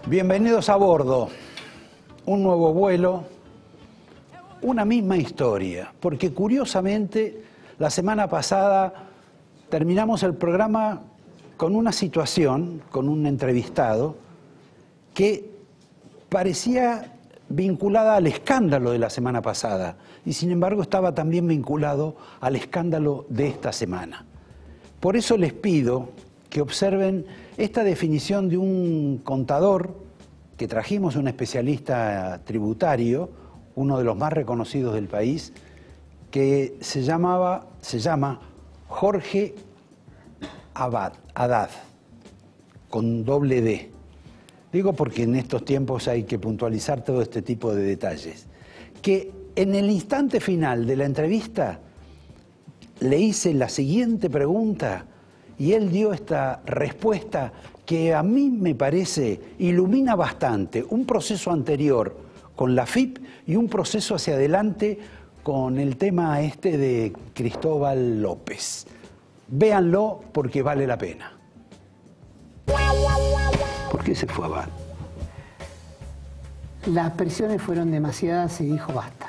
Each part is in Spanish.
Bienvenidos a bordo. Un nuevo vuelo, una misma historia, porque curiosamente la semana pasada terminamos el programa con una situación, con un entrevistado, que parecía vinculada al escándalo de la semana pasada y sin embargo estaba también vinculado al escándalo de esta semana. Por eso les pido que observen esta definición de un contador que trajimos, un especialista tributario, uno de los más reconocidos del país, que se llama Jorge Haddad, con doble D. Digo porque en estos tiempos hay que puntualizar todo este tipo de detalles. Que en el instante final de la entrevista le hice la siguiente pregunta y él dio esta respuesta que a mí me parece ilumina bastante un proceso anterior con la AFIP y un proceso hacia adelante con el tema este de Cristóbal López. Véanlo porque vale la pena. ¿Por qué se fue Haddad? Las presiones fueron demasiadas y dijo basta.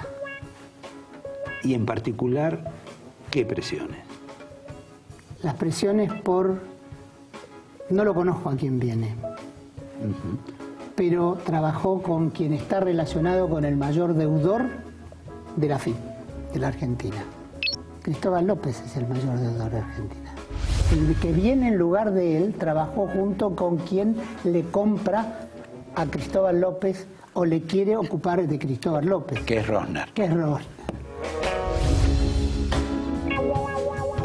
Y en particular, ¿qué presiones? Las presiones por... No lo conozco a quién viene, pero trabajó con quien está relacionado con el mayor deudor de la AFIP, de la Argentina. Cristóbal López es el mayor deudor de Argentina. El que viene en lugar de él trabajó junto con quien le compra a Cristóbal López o le quiere ocupar de Cristóbal López. Que es Rosner. Que es Rosner.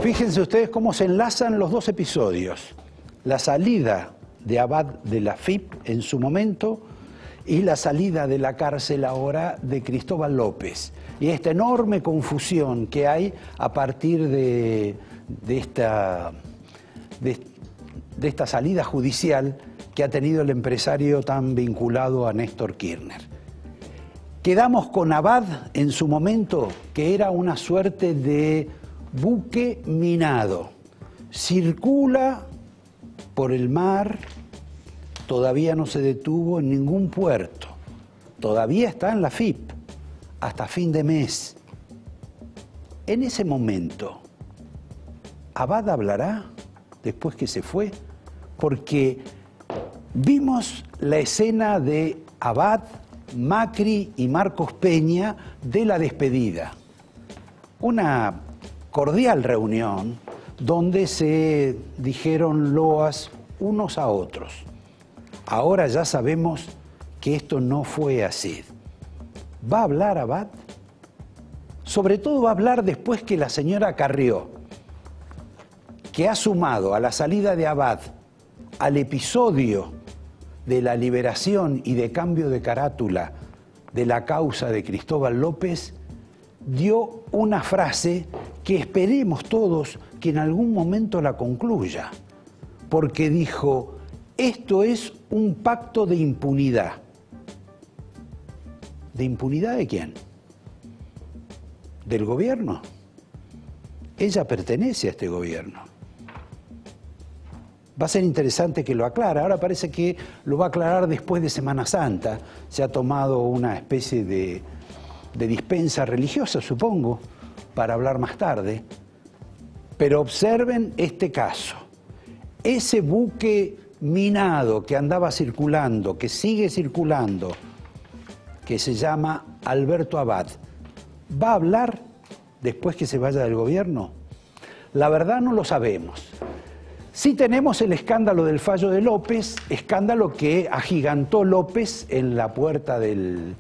Fíjense ustedes cómo se enlazan los dos episodios. La salida de Haddad de la AFIP en su momento y la salida de la cárcel ahora de Cristóbal López. Y esta enorme confusión que hay a partir de esta salida judicial que ha tenido el empresario tan vinculado a Néstor Kirchner. Quedamos con Haddad en su momento, que era una suerte de buque minado. Circula por el mar, todavía no se detuvo en ningún puerto. Todavía está en la AFIP, hasta fin de mes. En ese momento, ¿Haddad hablará después que se fue? Porque vimos la escena de Haddad, Macri y Marcos Peña de la despedida. Una cordial reunión donde se dijeron loas unos a otros. Ahora ya sabemos que esto no fue así. ¿Va a hablar Haddad? Sobre todo va a hablar después que la señora Carrió, que ha sumado a la salida de Haddad al episodio de la liberación y de cambio de carátula de la causa de Cristóbal López, dio una frase que esperemos todos que en algún momento la concluya, porque dijo, esto es un pacto de impunidad. ¿De impunidad de quién? ¿Del gobierno? Ella pertenece a este gobierno. Va a ser interesante que lo aclare. Ahora parece que lo va a aclarar después de Semana Santa. Se ha tomado una especie de dispensa religiosa, supongo, para hablar más tarde. Pero observen este caso. Ese buque minado que andaba circulando, que sigue circulando, que se llama Alberto Haddad, ¿va a hablar después que se vaya del gobierno? La verdad no lo sabemos. Sí tenemos el escándalo del fallo de López, escándalo que agigantó López en la puerta de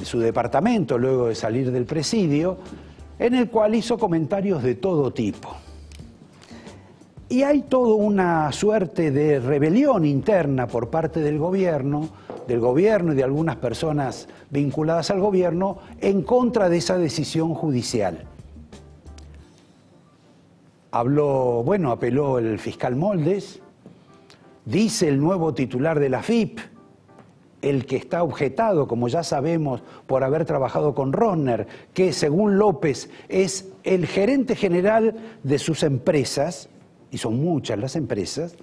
su departamento luego de salir del presidio, en el cual hizo comentarios de todo tipo. Y hay toda una suerte de rebelión interna por parte del gobierno y de algunas personas vinculadas al gobierno en contra de esa decisión judicial. Apeló el fiscal Moldes, dice el nuevo titular de la AFIP, el que está objetado, como ya sabemos, por haber trabajado con Rosner, que según López es el gerente general de sus empresas, y son muchas las empresas,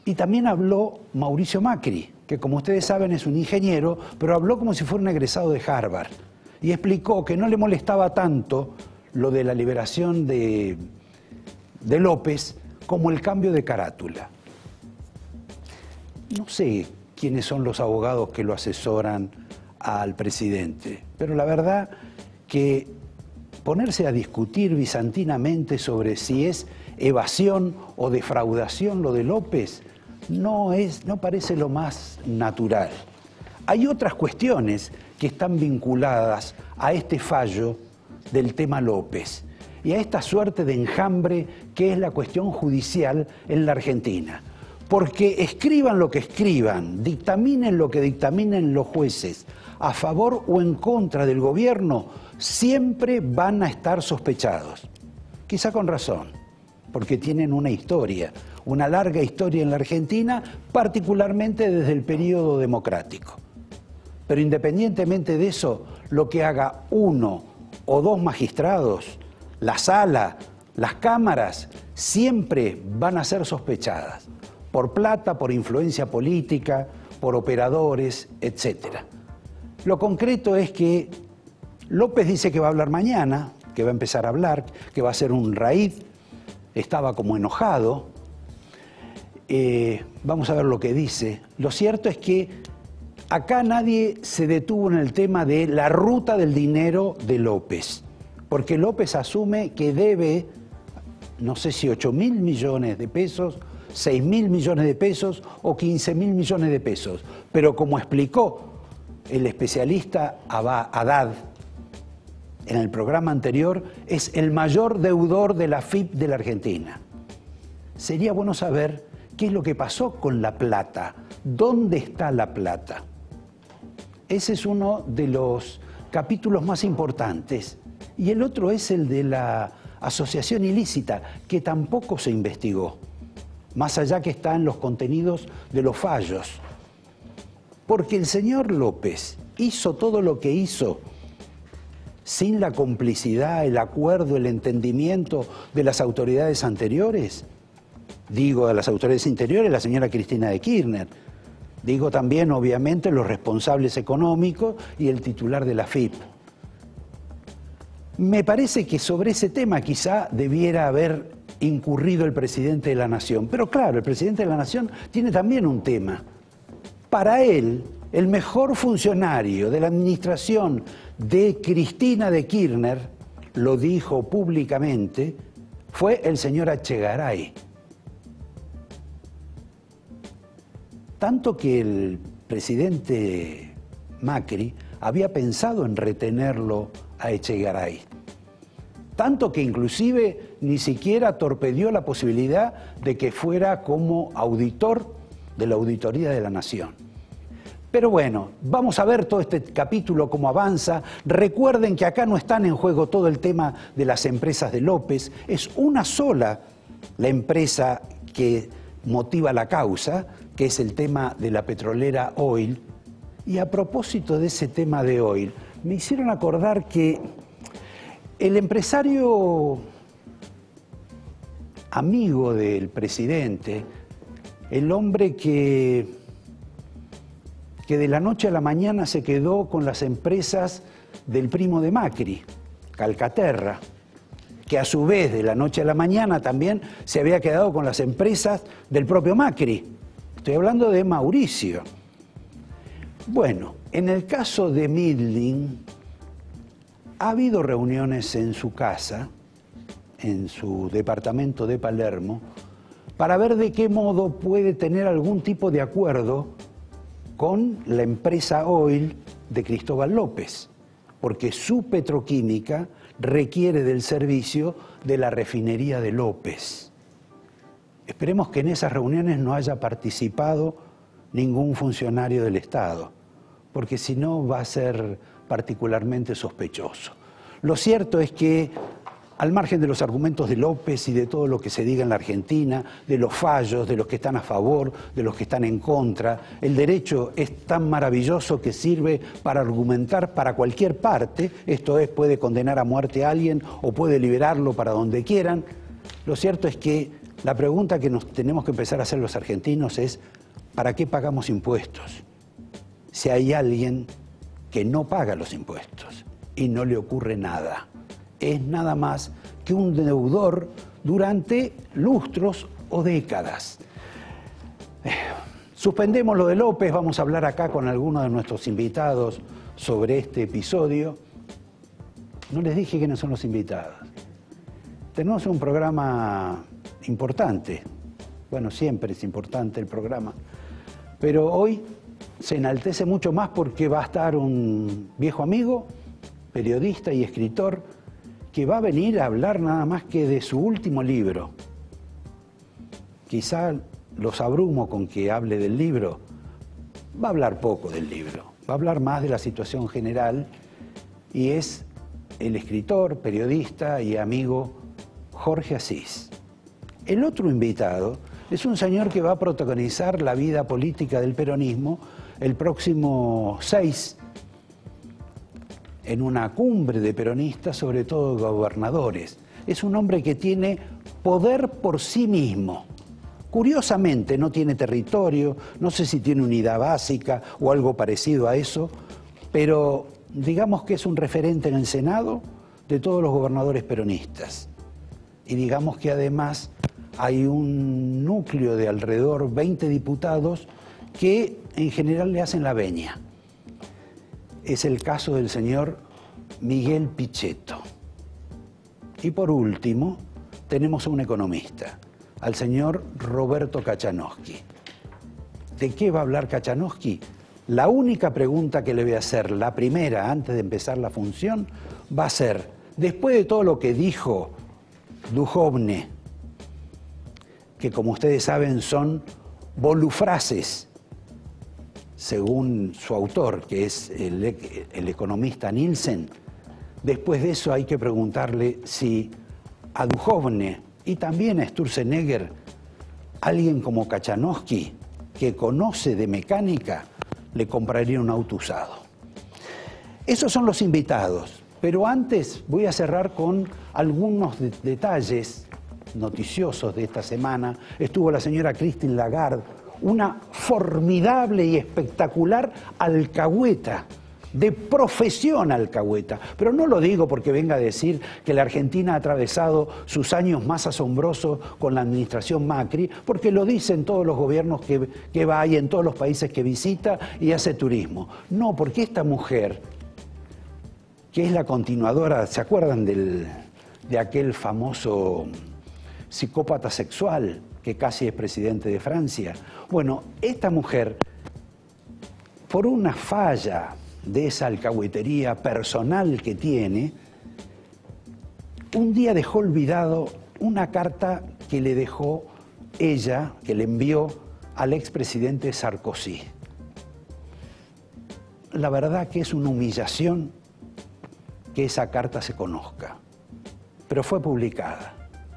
Y también habló Mauricio Macri, que como ustedes saben es un ingeniero, pero habló como si fuera un egresado de Harvard. Y explicó que no le molestaba tanto lo de la liberación de López como el cambio de carátula. No sé quiénes son los abogados que lo asesoran al presidente, pero la verdad que ponerse a discutir bizantinamente sobre si es evasión o defraudación lo de López no parece lo más natural. Hay otras cuestiones que están vinculadas a este fallo del tema López y a esta suerte de enjambre que es la cuestión judicial en la Argentina. Porque escriban lo que escriban, dictaminen lo que dictaminen los jueces, a favor o en contra del gobierno, siempre van a estar sospechados. Quizá con razón, porque tienen una historia, una larga historia en la Argentina, particularmente desde el periodo democrático. Pero independientemente de eso, lo que haga uno o dos magistrados, la sala, las cámaras, siempre van a ser sospechadas, por plata, por influencia política, por operadores, etc. Lo concreto es que López dice que va a hablar mañana, que va a empezar a hablar, que va a hacer un raid, estaba como enojado. Vamos a ver lo que dice. Lo cierto es que acá nadie se detuvo en el tema de la ruta del dinero de López, porque López asume que debe, no sé si 8.000 millones de pesos, 6.000 millones de pesos o 15.000 millones de pesos. Pero como explicó el especialista Haddad en el programa anterior, es el mayor deudor de la AFIP de la Argentina. Sería bueno saber qué es lo que pasó con la plata, dónde está la plata. Ese es uno de los capítulos más importantes. Y el otro es el de la asociación ilícita, que tampoco se investigó, más allá que está en los contenidos de los fallos. Porque el señor López hizo todo lo que hizo sin la complicidad, el acuerdo, el entendimiento de las autoridades anteriores. Digo, de las autoridades anteriores, la señora Cristina de Kirchner. Digo también, obviamente, los responsables económicos y el titular de la AFIP. Me parece que sobre ese tema quizá debiera haber incurrido el presidente de la Nación. Pero claro, el presidente de la Nación tiene también un tema. Para él, el mejor funcionario de la administración de Cristina de Kirchner, lo dijo públicamente, fue el señor Echegaray. Tanto que el presidente Macri había pensado en retenerlo a Echegaray. Tanto que inclusive ni siquiera torpedió la posibilidad de que fuera como auditor de la Auditoría de la Nación. Pero bueno, vamos a ver todo este capítulo cómo avanza. Recuerden que acá no están en juego todo el tema de las empresas de López. Es una sola la empresa que motiva la causa, que es el tema de la petrolera Oil. Y a propósito de ese tema de Oil, me hicieron acordar que el empresario amigo del presidente, el hombre que de la noche a la mañana se quedó con las empresas del primo de Macri, Calcaterra, que a su vez de la noche a la mañana también se había quedado con las empresas del propio Macri. Estoy hablando de Mauricio. Bueno, en el caso de Midling, ha habido reuniones en su casa, en su departamento de Palermo, para ver de qué modo puede tener algún tipo de acuerdo con la empresa Oil de Cristóbal López, porque su petroquímica requiere del servicio de la refinería de López. Esperemos que en esas reuniones no haya participado ningún funcionario del Estado, porque si no va a ser particularmente sospechoso. Lo cierto es que, al margen de los argumentos de López y de todo lo que se diga en la Argentina, de los fallos, de los que están a favor, de los que están en contra, el derecho es tan maravilloso que sirve para argumentar para cualquier parte, esto es, puede condenar a muerte a alguien o puede liberarlo para donde quieran. Lo cierto es que La pregunta que nos tenemos que empezar a hacer los argentinos es, ¿para qué pagamos impuestos? Si hay alguien que no paga los impuestos y no le ocurre nada. Es nada más que un deudor durante lustros o décadas. Suspendemos lo de López, vamos a hablar acá con algunos de nuestros invitados sobre este episodio. No les dije quiénes son los invitados. Tenemos un programa importante. Bueno, siempre es importante el programa. Pero hoy se enaltece mucho más porque va a estar un viejo amigo, periodista y escritor, que va a venir a hablar nada más que de su último libro. Quizá los abrumo con que hable del libro. Va a hablar poco del libro, va a hablar más de la situación general, y es el escritor, periodista y amigo Jorge Asís. El otro invitado es un señor que va a protagonizar la vida política del peronismo el próximo 6, en una cumbre de peronistas, sobre todo gobernadores. Es un hombre que tiene poder por sí mismo. Curiosamente no tiene territorio, no sé si tiene unidad básica o algo parecido a eso, pero digamos que es un referente en el Senado de todos los gobernadores peronistas. Y digamos que además hay un núcleo de alrededor 20 diputados que en general le hacen la veña. Es el caso del señor Miguel Pichetto. Y por último, tenemos a un economista, al señor Roberto Kachanowski. ¿De qué va a hablar Kachanowski? La única pregunta que le voy a hacer, la primera, antes de empezar la función, va a ser, después de todo lo que dijo Duhovne, que como ustedes saben son volufrases, según su autor, que es el economista Nielsen, después de eso hay que preguntarle si a Duhovne y también a Sturzenegger, alguien como Kachanowski, que conoce de mecánica, le compraría un auto usado. Esos son los invitados, pero antes voy a cerrar con algunos detalles noticiosos de esta semana. Estuvo la señora Christine Lagarde, una formidable y espectacular alcahueta, de profesión alcahueta. Pero no lo digo porque venga a decir que la Argentina ha atravesado sus años más asombrosos con la administración Macri, porque lo dicen todos los gobiernos que va y en todos los países que visita y hace turismo. No, porque esta mujer, que es la continuadora, ¿se acuerdan de aquel famoso psicópata sexual que casi es presidente de Francia? Bueno, esta mujer, por una falla de esa alcahuetería personal que tiene, un día dejó olvidado una carta que le dejó ella, que le envió al expresidente Sarkozy. La verdad que es una humillación que esa carta se conozca, pero fue publicada.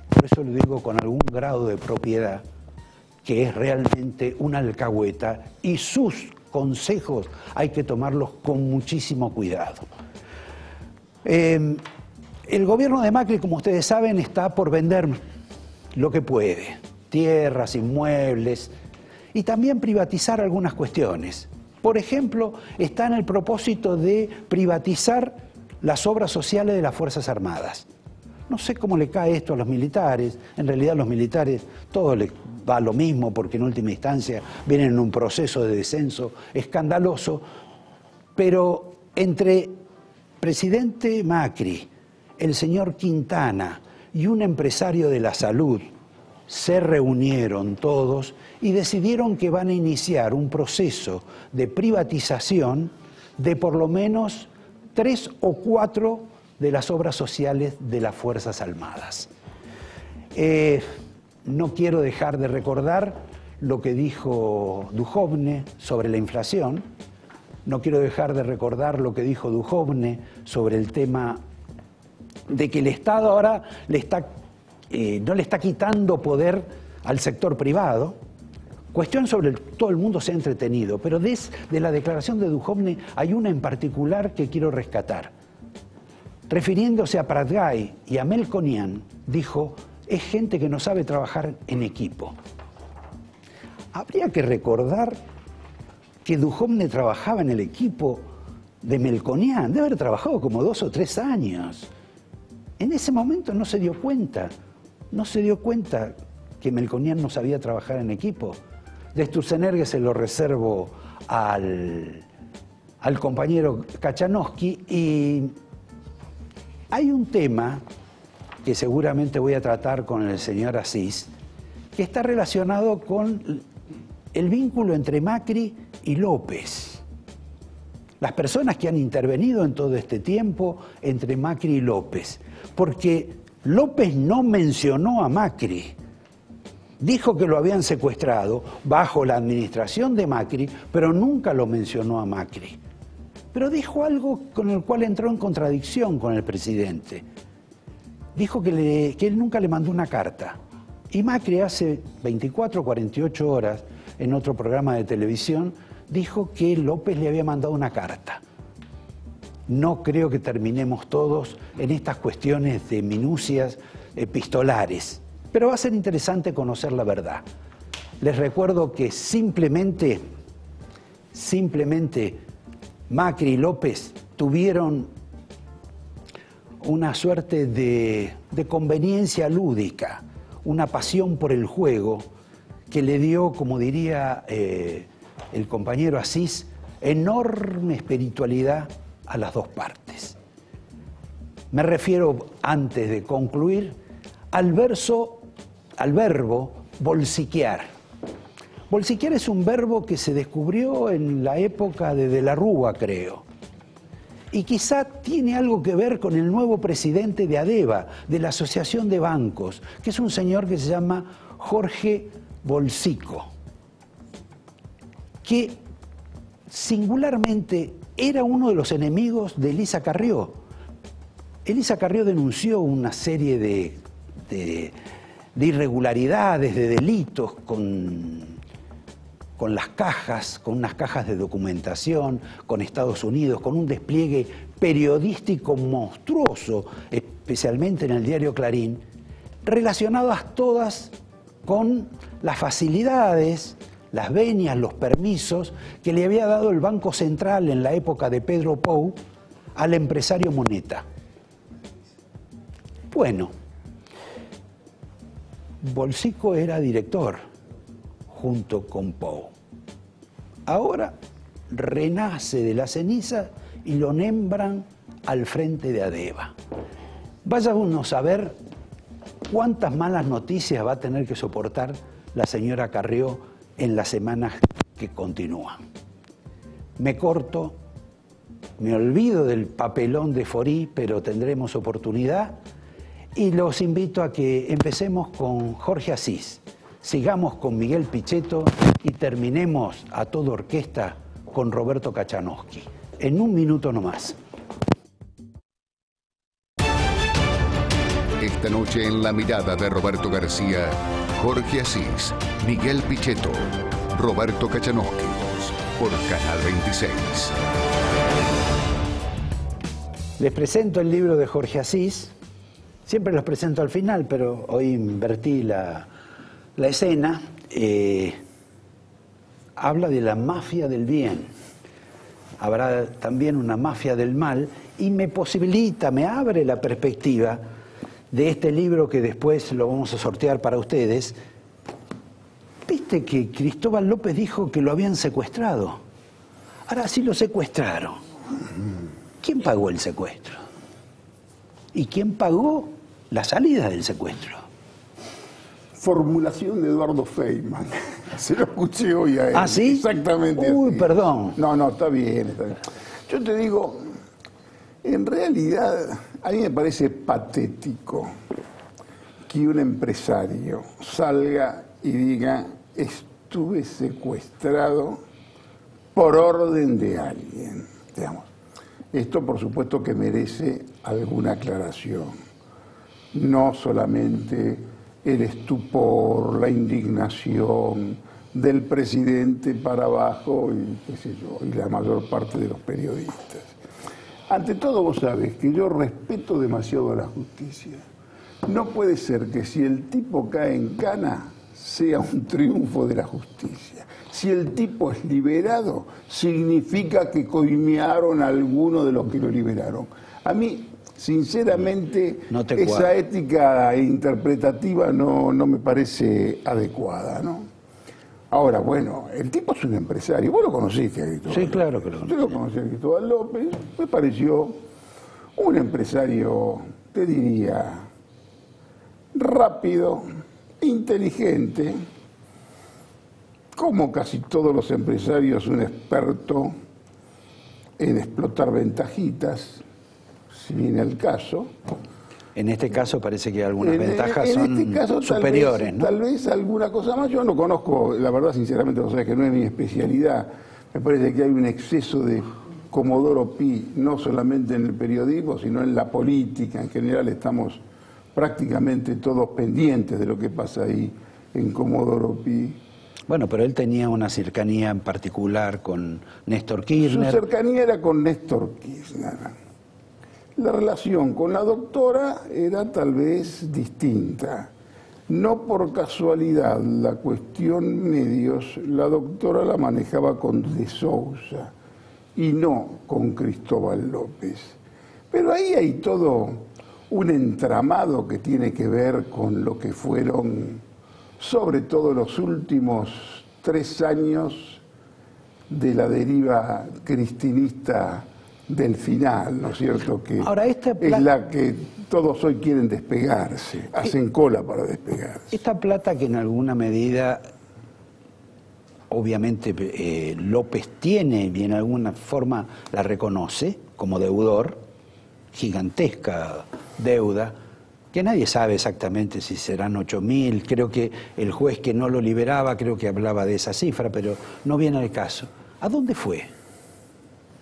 Por eso lo digo con algún grado de propiedad, que es realmente una alcahueta y sus consejos hay que tomarlos con muchísimo cuidado. El gobierno de Macri, como ustedes saben, está por vender lo que puede, tierras, inmuebles, y también privatizar algunas cuestiones. Por ejemplo, está en el propósito de privatizar las obras sociales de las Fuerzas Armadas. No sé cómo le cae esto a los militares. En realidad los militares todo les va lo mismo porque en última instancia vienen en un proceso de descenso escandaloso. Pero entre presidente Macri, el señor Quintana y un empresario de la salud se reunieron todos y decidieron que van a iniciar un proceso de privatización de por lo menos 3 o 4 de las obras sociales de las Fuerzas Armadas. No quiero dejar de recordar lo que dijo Duhovne sobre la inflación, no quiero dejar de recordar lo que dijo Duhovne sobre el tema de que el Estado ahora no le está quitando poder al sector privado, cuestión sobre todo el mundo se ha entretenido, pero de la declaración de Duhovne hay una en particular que quiero rescatar. Refiriéndose a Prat Gai y a Melconian, dijo: es gente que no sabe trabajar en equipo. Habría que recordar que Duhovne trabajaba en el equipo de Melconian, debe haber trabajado como 2 o 3 años. En ese momento no se dio cuenta que Melconian no sabía trabajar en equipo. De Sturzenegger se lo reservo al compañero Kachanowski, y hay un tema que seguramente voy a tratar con el señor Asís, que está relacionado con el vínculo entre Macri y López. Las personas que han intervenido en todo este tiempo entre Macri y López, porque López no mencionó a Macri. Dijo que lo habían secuestrado bajo la administración de Macri, pero nunca lo mencionó a Macri. Pero dijo algo con el cual entró en contradicción con el presidente. Dijo que él nunca le mandó una carta. Y Macri hace 24 o 48 horas, en otro programa de televisión, dijo que López le había mandado una carta. No creo que terminemos todos en estas cuestiones de minucias epistolares, pero va a ser interesante conocer la verdad. Les recuerdo que simplemente Macri y López tuvieron una suerte de conveniencia lúdica, una pasión por el juego que le dio, como diría el compañero Asís, enorme espiritualidad a las dos partes. Me refiero, antes de concluir, al verbo bolsiquear. Bolsiquear es un verbo que se descubrió en la época de la Rúa, creo. Y quizá tiene algo que ver con el nuevo presidente de ADEBA, de la Asociación de Bancos, que es un señor que se llama Jorge Bolsico, que singularmente era uno de los enemigos de Elisa Carrió. Elisa Carrió denunció una serie de irregularidades, de delitos con las cajas, con unas cajas de documentación, con Estados Unidos, con un despliegue periodístico monstruoso, especialmente en el diario Clarín, relacionadas todas con las facilidades, las venias, los permisos que le había dado el Banco Central en la época de Pedro Pou al empresario Moneta. Bueno, Bolsico era director junto con Pou. Ahora renace de la ceniza y lo nombran al frente de ADEBA. Vaya uno a saber cuántas malas noticias va a tener que soportar la señora Carrió en las semanas que continúan. Me corto, me olvido del papelón de Forí, pero tendremos oportunidad, y los invito a que empecemos con Jorge Asís, sigamos con Miguel Pichetto y terminemos a toda orquesta con Roberto Kachanowski. En un minuto nomás. Esta noche en La Mirada de Roberto García, Jorge Asís, Miguel Pichetto, Roberto Kachanowski, por Canal 26. Les presento el libro de Jorge Asís. Siempre los presento al final, pero hoy invertí la escena. Habla de la mafia del bien. Habrá también una mafia del mal, y me abre la perspectiva de este libro que después lo vamos a sortear para ustedes. Viste que Cristóbal López dijo que lo habían secuestrado. Ahora sí lo secuestraron. ¿Quién pagó el secuestro? ¿Y quién pagó la salida del secuestro? Formulación de Eduardo Feynman. Se lo escuché hoy a él. ¿Ah, sí? Exactamente. Uy, así. perdón. No, está bien, está bien. Yo te digo, en realidad, a mí me parece patético que un empresario salga y diga: estuve secuestrado por orden de alguien. Digamos. Esto, por supuesto, que merece alguna aclaración. No solamente el estupor, la indignación del presidente para abajo y, qué sé yo, y la mayor parte de los periodistas. Ante todo, vos sabés que yo respeto demasiado a la justicia. no puede ser que si el tipo cae en cana sea un triunfo de la justicia. Si el tipo es liberado, significa que coimearon a alguno de los que lo liberaron. A mí, sinceramente, esa ética interpretativa no me parece adecuada, ¿no? Ahora, bueno, el tipo es un empresario. Vos lo conociste a Cristóbal López. Sí, claro que lo conocí. Yo lo conocí a Cristóbal López. Me pareció un empresario, te diría, rápido, inteligente, como casi todos los empresarios, un experto en explotar ventajitas, si viene el caso. En este caso parece que algunas ventajas son este caso, superiores, ¿no? Tal vez alguna cosa más. Yo no conozco, la verdad, sinceramente, no sabes que no es mi especialidad. Me parece que hay un exceso de Comodoro Pi, no solamente en el periodismo, sino en la política. En general estamos prácticamente todos pendientes de lo que pasa ahí en Comodoro Pi. Bueno, pero él tenía una cercanía en particular con Néstor Kirchner. Su cercanía era con Néstor Kirchner. La relación con la doctora era tal vez distinta. No por casualidad la cuestión medios, la doctora la manejaba con De Sousa y no con Cristóbal López. Pero ahí hay todo un entramado que tiene que ver con lo que fueron, sobre todo los últimos 3 años de la deriva cristinista del final, ¿no es cierto? Que ahora, es la que todos hoy quieren despegarse, hacen cola para despegarse. Esta plata que en alguna medida, obviamente, López tiene y en alguna forma la reconoce como deudor, gigantesca deuda, que nadie sabe exactamente si serán 8.000, creo que el juez que no lo liberaba, creo que hablaba de esa cifra, pero no viene al caso. ¿A dónde fue?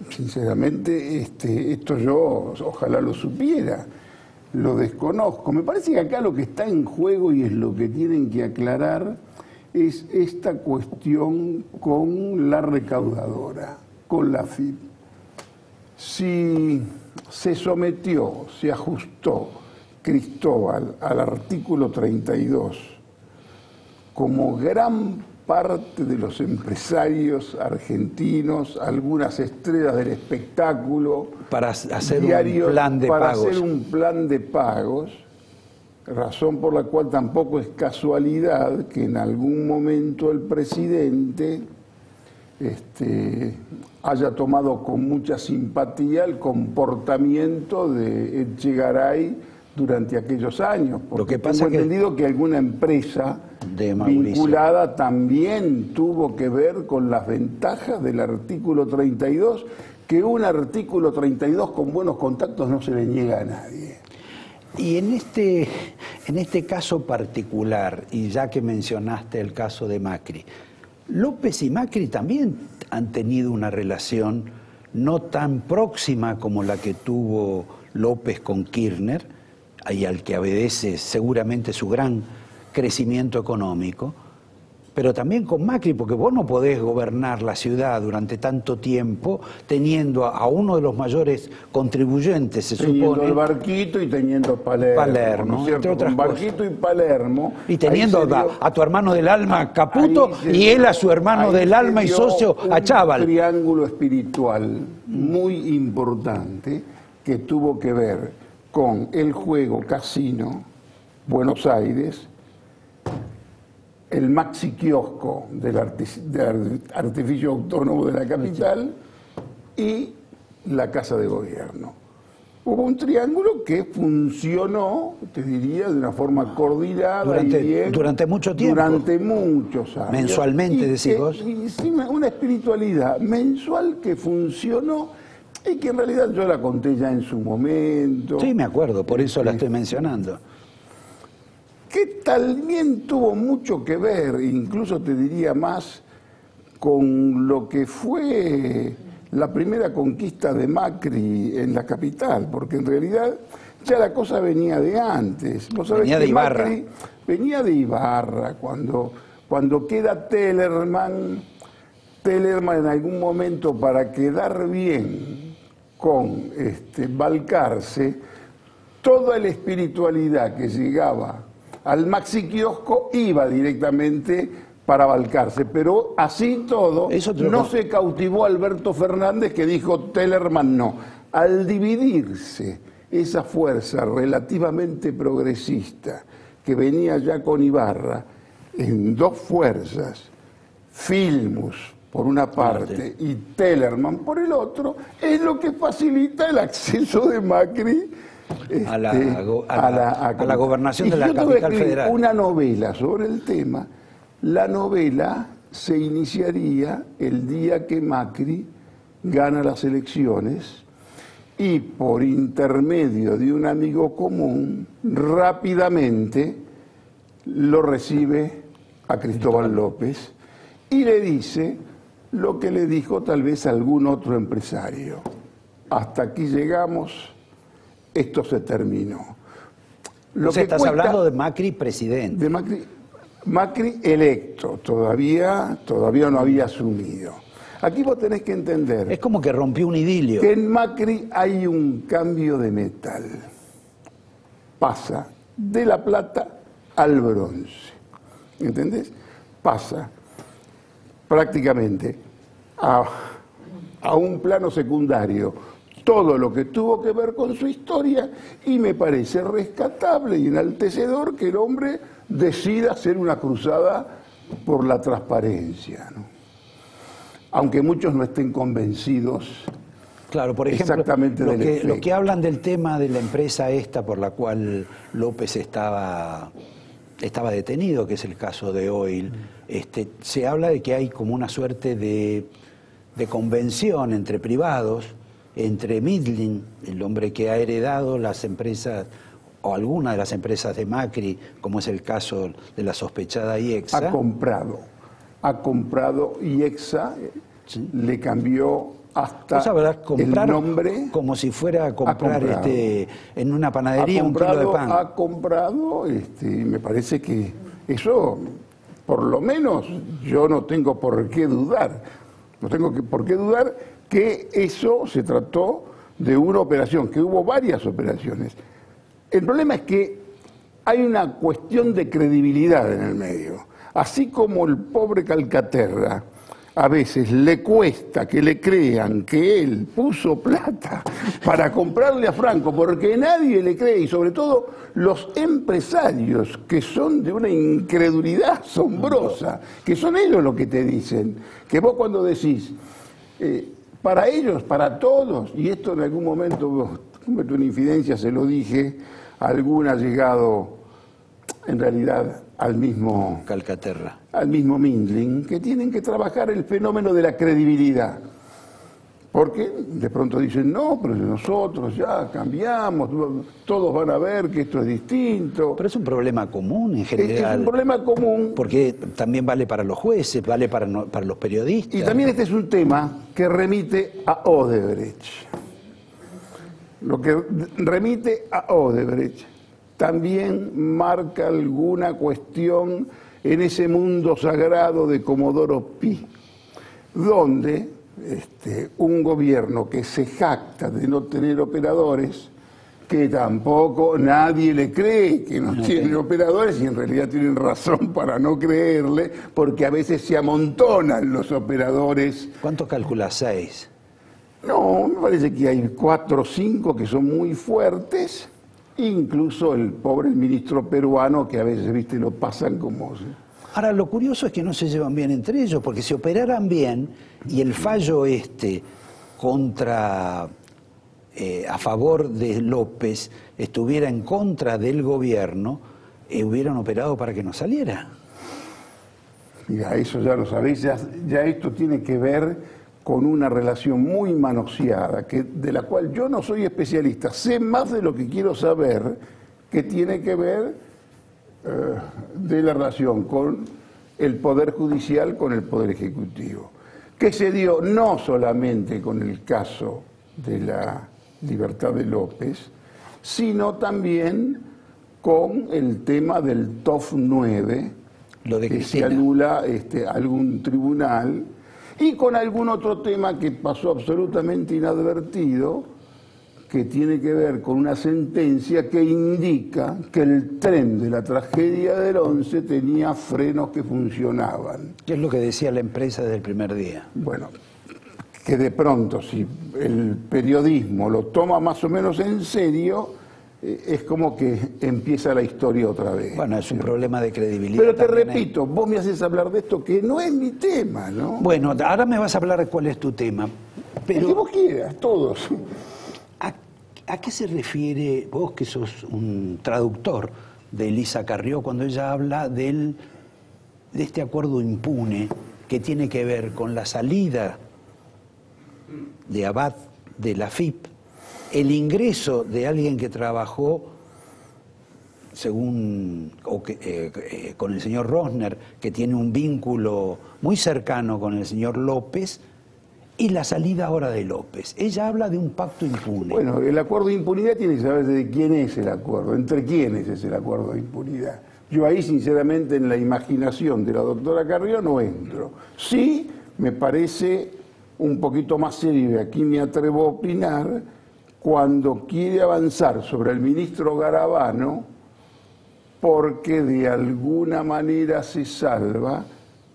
Sinceramente, esto yo ojalá lo supiera, lo desconozco. Me parece que acá lo que está en juego y es lo que tienen que aclarar es esta cuestión con la recaudadora, con la AFIP. Si se sometió, se ajustó Cristóbal al artículo 32, como gran parte de los empresarios argentinos, algunas estrellas del espectáculo, para hacer un plan de pagos. Para hacer un plan de pagos, razón por la cual tampoco es casualidad que en algún momento el presidente haya tomado con mucha simpatía el comportamiento de Echegaray durante aquellos años, porque lo que pasa tengo entendido que alguna empresa vinculada también tuvo que ver con las ventajas del artículo 32, que un artículo 32 con buenos contactos no se le niega a nadie. Y en este caso particular, y ya que mencionaste el caso de Macri, López y Macri también han tenido una relación no tan próxima como la que tuvo López con Kirchner, y al que obedece seguramente su gran crecimiento económico, pero también con Macri, porque vos no podés gobernar la ciudad durante tanto tiempo teniendo a uno de los mayores contribuyentes, se supone. Teniendo el Barquito y teniendo Palermo, entre otras cosas. Barquito y Palermo. Y teniendo a tu hermano del alma, Caputo, y él a su hermano del alma y socio, a Chaval. Un triángulo espiritual muy importante que tuvo que ver con el juego casino, Buenos Aires, el maxi kiosco del artificio autónomo de la capital y la Casa de Gobierno. Hubo un triángulo que funcionó, te diría, de una forma coordinada y bien. Durante mucho tiempo. Durante muchos años. Mensualmente, decís vos. Y una espiritualidad mensual que funcionó y que en realidad yo la conté ya en su momento. Sí, me acuerdo, por eso la estoy mencionando. Que también tuvo mucho que ver, incluso te diría más, con lo que fue la primera conquista de Macri en la capital, porque en realidad ya la cosa venía de antes. ¿Vos sabés venía que de Ibarra. Macri venía de Ibarra, cuando queda Tellerman en algún momento para quedar bien con Balcarce, toda la espiritualidad que llegaba al Maxi Kiosco iba directamente para Balcarce, pero así todo no se cautivó a Alberto Fernández, que dijo Tellerman no. Al dividirse esa fuerza relativamente progresista que venía ya con Ibarra en dos fuerzas, Filmus por una parte y Tellerman por el otro, es lo que facilita el acceso de Macri a la gobernación de la capital federal. Una novela sobre el tema. La novela se iniciaría el día que Macri gana las elecciones y por intermedio de un amigo común rápidamente lo recibe a Cristóbal López y le dice lo que le dijo tal vez algún otro empresario. Hasta aquí llegamos, esto se terminó. Estás hablando de Macri presidente. De Macri electo, todavía no había asumido. Aquí vos tenés que entender... Es como que rompió un idilio. Que en Macri hay un cambio de metal. Pasa de la plata al bronce. ¿Entendés? Pasa prácticamente a un plano secundario todo lo que tuvo que ver con su historia, y me parece rescatable y enaltecedor que el hombre decida hacer una cruzada por la transparencia, ¿no? Aunque muchos no estén convencidos. Claro, por ejemplo, exactamente lo que hablan del tema de la empresa esta por la cual López estaba detenido, que es el caso de Oil, se habla de que hay como una suerte de convención entre privados, entre Midling, el hombre que ha heredado las empresas o alguna de las empresas de Macri, como es el caso de la sospechada IEXA. Ha comprado IEXA, ¿sí? Le cambió hasta el nombre. Como si fuera a comprar en una panadería un kilo de pan. Ha comprado, me parece que eso, por lo menos, yo no tengo por qué dudar. No tengo por qué dudar que eso se trató de una operación, que hubo varias operaciones. El problema es que hay una cuestión de credibilidad en el medio. Así como el pobre Calcaterra a veces le cuesta que le crean que él puso plata para comprarle a Franco, porque nadie le cree, y sobre todo los empresarios, que son de una incredulidad asombrosa, que son ellos los que te dicen, que vos cuando decís, para ellos, para todos, y esto en algún momento, vos, cometo una infidencia, se lo dije, algún ha llegado en realidad al mismo Calcaterra, al mismo Mindling, que tienen que trabajar el fenómeno de la credibilidad. Porque de pronto dicen, no, pero nosotros ya cambiamos, todos van a ver que esto es distinto. Pero es un problema común en general. Es un problema común. Porque también vale para los jueces, vale para los periodistas. Y también este es un tema que remite a Odebrecht. Lo que remite a Odebrecht también marca alguna cuestión en ese mundo sagrado de Comodoro Pi, donde un gobierno que se jacta de no tener operadores, que tampoco nadie le cree que no tienen operadores, y en realidad tienen razón para no creerle, porque a veces se amontonan los operadores. ¿Cuánto calcula? 6. No, me parece que hay 4 o 5 que son muy fuertes, incluso el pobre ministro peruano, que a veces, viste, lo pasan como... Ahora, lo curioso es que no se llevan bien entre ellos, porque si operaran bien y el fallo contra, a favor de López estuviera en contra del gobierno, hubieran operado para que no saliera. Mira, eso ya lo sabéis, ya esto tiene que ver con una relación muy manoseada, de la cual yo no soy especialista, sé más de lo que quiero saber, que tiene que ver de la relación con el Poder Judicial, con el Poder Ejecutivo, que se dio no solamente con el caso de la libertad de López, sino también con el tema del TOF 9, que se anula algún tribunal, y con algún otro tema que pasó absolutamente inadvertido, que tiene que ver con una sentencia que indica que el tren de la tragedia del 11 tenía frenos que funcionaban. ¿Qué es lo que decía la empresa desde el primer día? Bueno, que de pronto si el periodismo lo toma más o menos en serio, es como que empieza la historia otra vez. Bueno, es un problema de credibilidad. Pero te también, repito, vos me haces hablar de esto que no es mi tema, ¿no? Bueno, ahora me vas a hablar de cuál es tu tema. El que vos quieras, todos. ¿A qué se refiere vos, que sos un traductor de Elisa Carrió, cuando ella habla de este acuerdo impune que tiene que ver con la salida de Abad de la FIP, el ingreso de alguien que trabajó con el señor Rosner, que tiene un vínculo muy cercano con el señor López, y la salida ahora de López? Ella habla de un pacto impune. Bueno, el acuerdo de impunidad tiene que saber de quién es el acuerdo, entre quiénes es el acuerdo de impunidad. Yo ahí, sinceramente, en la imaginación de la doctora Carrió no entro. Sí, me parece un poquito más serio, y aquí me atrevo a opinar, cuando quiere avanzar sobre el ministro Garabano, porque de alguna manera se salva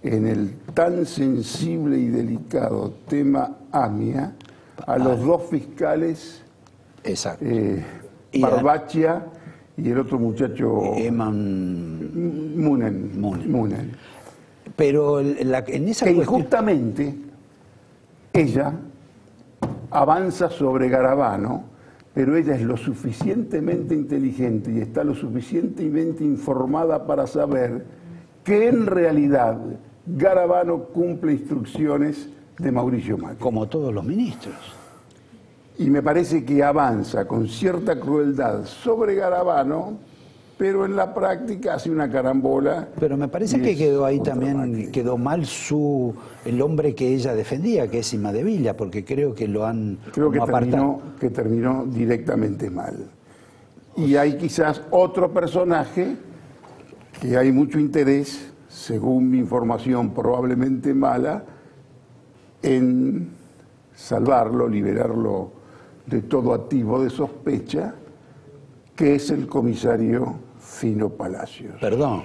en el tan sensible y delicado tema AMIA a los dos fiscales, exacto, Barbaccia y el otro muchacho Munen. Pero en esa que cuestión... injustamente ella avanza sobre Garabano, pero ella es lo suficientemente inteligente y está lo suficientemente informada para saber que en realidad Garabano cumple instrucciones de Mauricio Macri. Como todos los ministros. Y me parece que avanza con cierta crueldad sobre Garabano, pero en la práctica hace una carambola. Pero me parece que quedó ahí también, quedó mal el hombre que ella defendía, que es Sima de Villa, porque creo que lo han apartado. Que terminó directamente mal. Y hay quizás otro personaje que hay mucho interés, según mi información probablemente mala, en salvarlo, liberarlo de todo activo de sospecha, que es el comisario Fino Palacios. Perdón,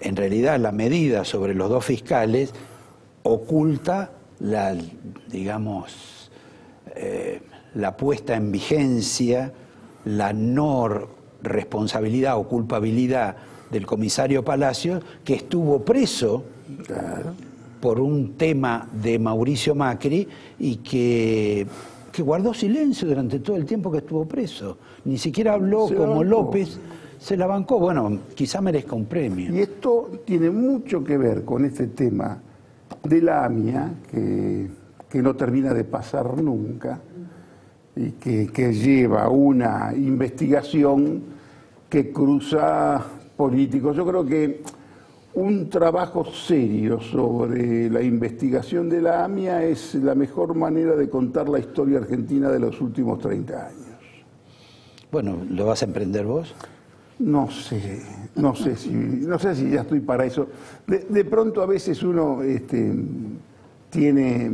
en realidad la medida sobre los dos fiscales oculta la puesta en vigencia, la no responsabilidad o culpabilidad del comisario Palacios, que estuvo preso por un tema de Mauricio Macri y que guardó silencio durante todo el tiempo que estuvo preso. Ni siquiera habló como López, se la bancó. Bueno, quizá merezca un premio. Y esto tiene mucho que ver con este tema de la AMIA, que no termina de pasar nunca, y que lleva una investigación que cruza políticos. Yo creo que un trabajo serio sobre la investigación de la AMIA es la mejor manera de contar la historia argentina de los últimos 30 años. Bueno, ¿lo vas a emprender vos? No sé si ya estoy para eso. De pronto a veces uno tiene,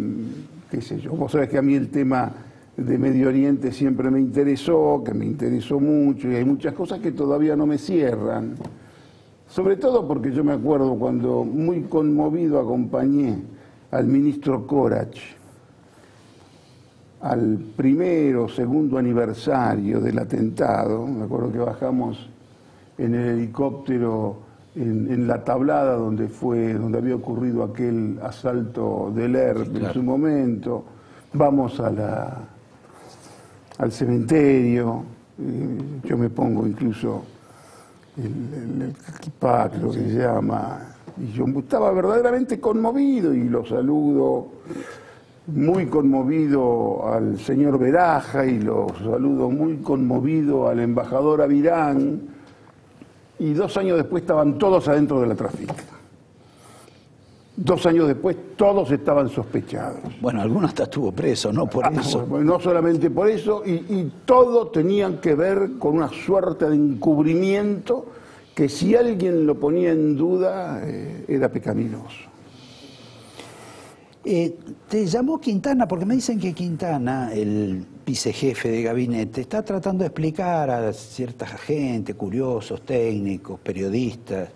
qué sé yo, vos sabés que a mí el tema de Medio Oriente siempre me interesó, que me interesó mucho, y hay muchas cosas que todavía no me cierran. Sobre todo porque yo me acuerdo cuando muy conmovido acompañé al ministro Corach al primero o segundo aniversario del atentado. Me acuerdo que bajamos en el helicóptero en la tablada donde había ocurrido aquel asalto del ERP en su momento. Vamos al cementerio, yo me pongo incluso el kippah, lo que se llama, y yo estaba verdaderamente conmovido y lo saludo, muy conmovido al señor Beraja y lo saludo muy conmovido al embajador Avirán, y 2 años después estaban todos adentro de la Trafik. 2 años después todos estaban sospechados. Bueno, algunos hasta estuvo preso, no por eso. Bueno, no solamente por eso, y todo tenían que ver con una suerte de encubrimiento que si alguien lo ponía en duda era pecaminoso. Te llamó Quintana, porque me dicen que Quintana, el vicejefe de gabinete, está tratando de explicar a cierta gente, curiosos, técnicos, periodistas,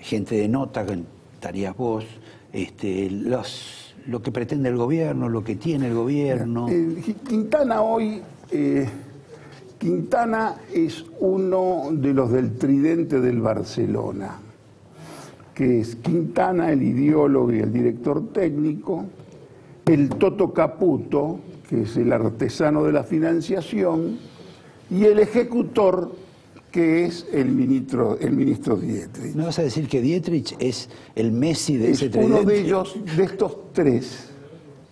gente de nota, que estarías vos, lo que pretende el gobierno, lo que tiene el gobierno. Quintana hoy, Quintana es uno de los del tridente del Barcelona, que es Quintana, el ideólogo y el director técnico, el Toto Caputo, que es el artesano de la financiación, y el ejecutor, que es el ministro Dietrich. ¿No vas a decir que Dietrich es el Messi de ese tridente? Es uno de ellos, de estos tres,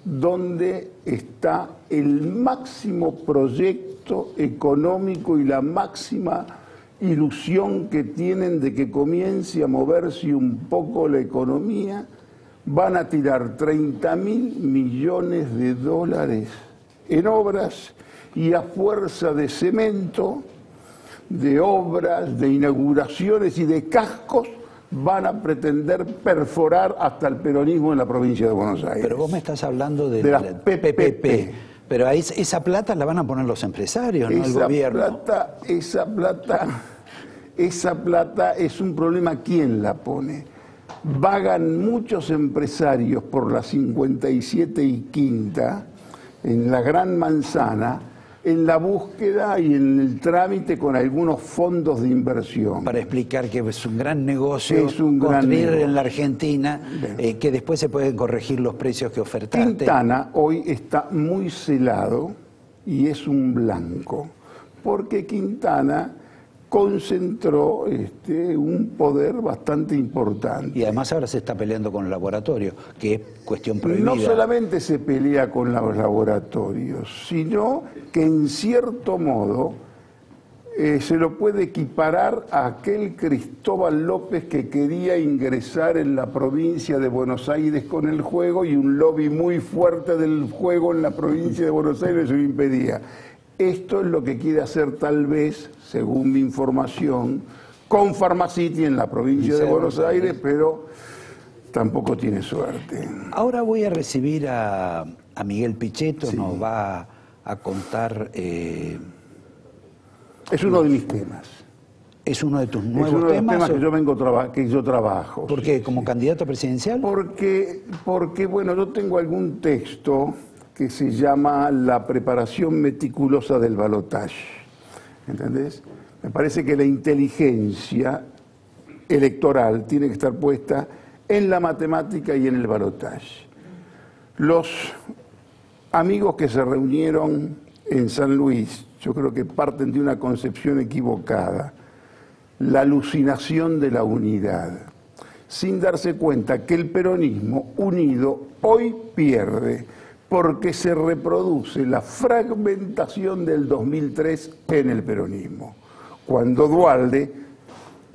donde está el máximo proyecto económico y la máxima ilusión que tienen de que comience a moverse un poco la economía. Van a tirar 30.000 millones de dólares en obras y a fuerza de cemento, de obras, de inauguraciones y de cascos, van a pretender perforar hasta el peronismo en la provincia de Buenos Aires. Pero vos me estás hablando de la la PPP. Pero ahí, esa plata la van a poner los empresarios, no el gobierno. Esa plata es un problema. ¿Quién la pone? Vagan muchos empresarios por la 57 y Quinta, en la Gran Manzana, en la búsqueda y en el trámite con algunos fondos de inversión. Para explicar que es un gran negocio construir en la Argentina, que después se pueden corregir los precios que ofertaste. Quintana hoy está muy celado y es un blanco, porque Quintana concentró un poder bastante importante. Y además ahora se está peleando con el laboratorio, que es cuestión prohibida. No solamente se pelea con los laboratorios, sino que en cierto modo se lo puede equiparar a aquel Cristóbal López que quería ingresar en la provincia de Buenos Aires con el juego y un lobby muy fuerte del juego en la provincia de Buenos Aires se lo impedía. Esto es lo que quiere hacer tal vez, según mi información, con Pharmacity en la provincia de Buenos Aires, pero tampoco tiene suerte. Ahora voy a recibir a Miguel Pichetto, nos va a contar... es uno de mis temas. ¿Es uno de tus nuevos temas? Es uno de los temas que yo trabajo. ¿Por qué? ¿Como candidato presidencial? Porque, bueno, yo tengo algún texto que se llama La preparación meticulosa del balotaje. ¿Entendés? Me parece que la inteligencia electoral tiene que estar puesta en la matemática y en el balotaje. Los amigos que se reunieron en San Luis, yo creo que parten de una concepción equivocada, la alucinación de la unidad, sin darse cuenta que el peronismo unido hoy pierde, porque se reproduce la fragmentación del 2003 en el peronismo. Cuando Duhalde,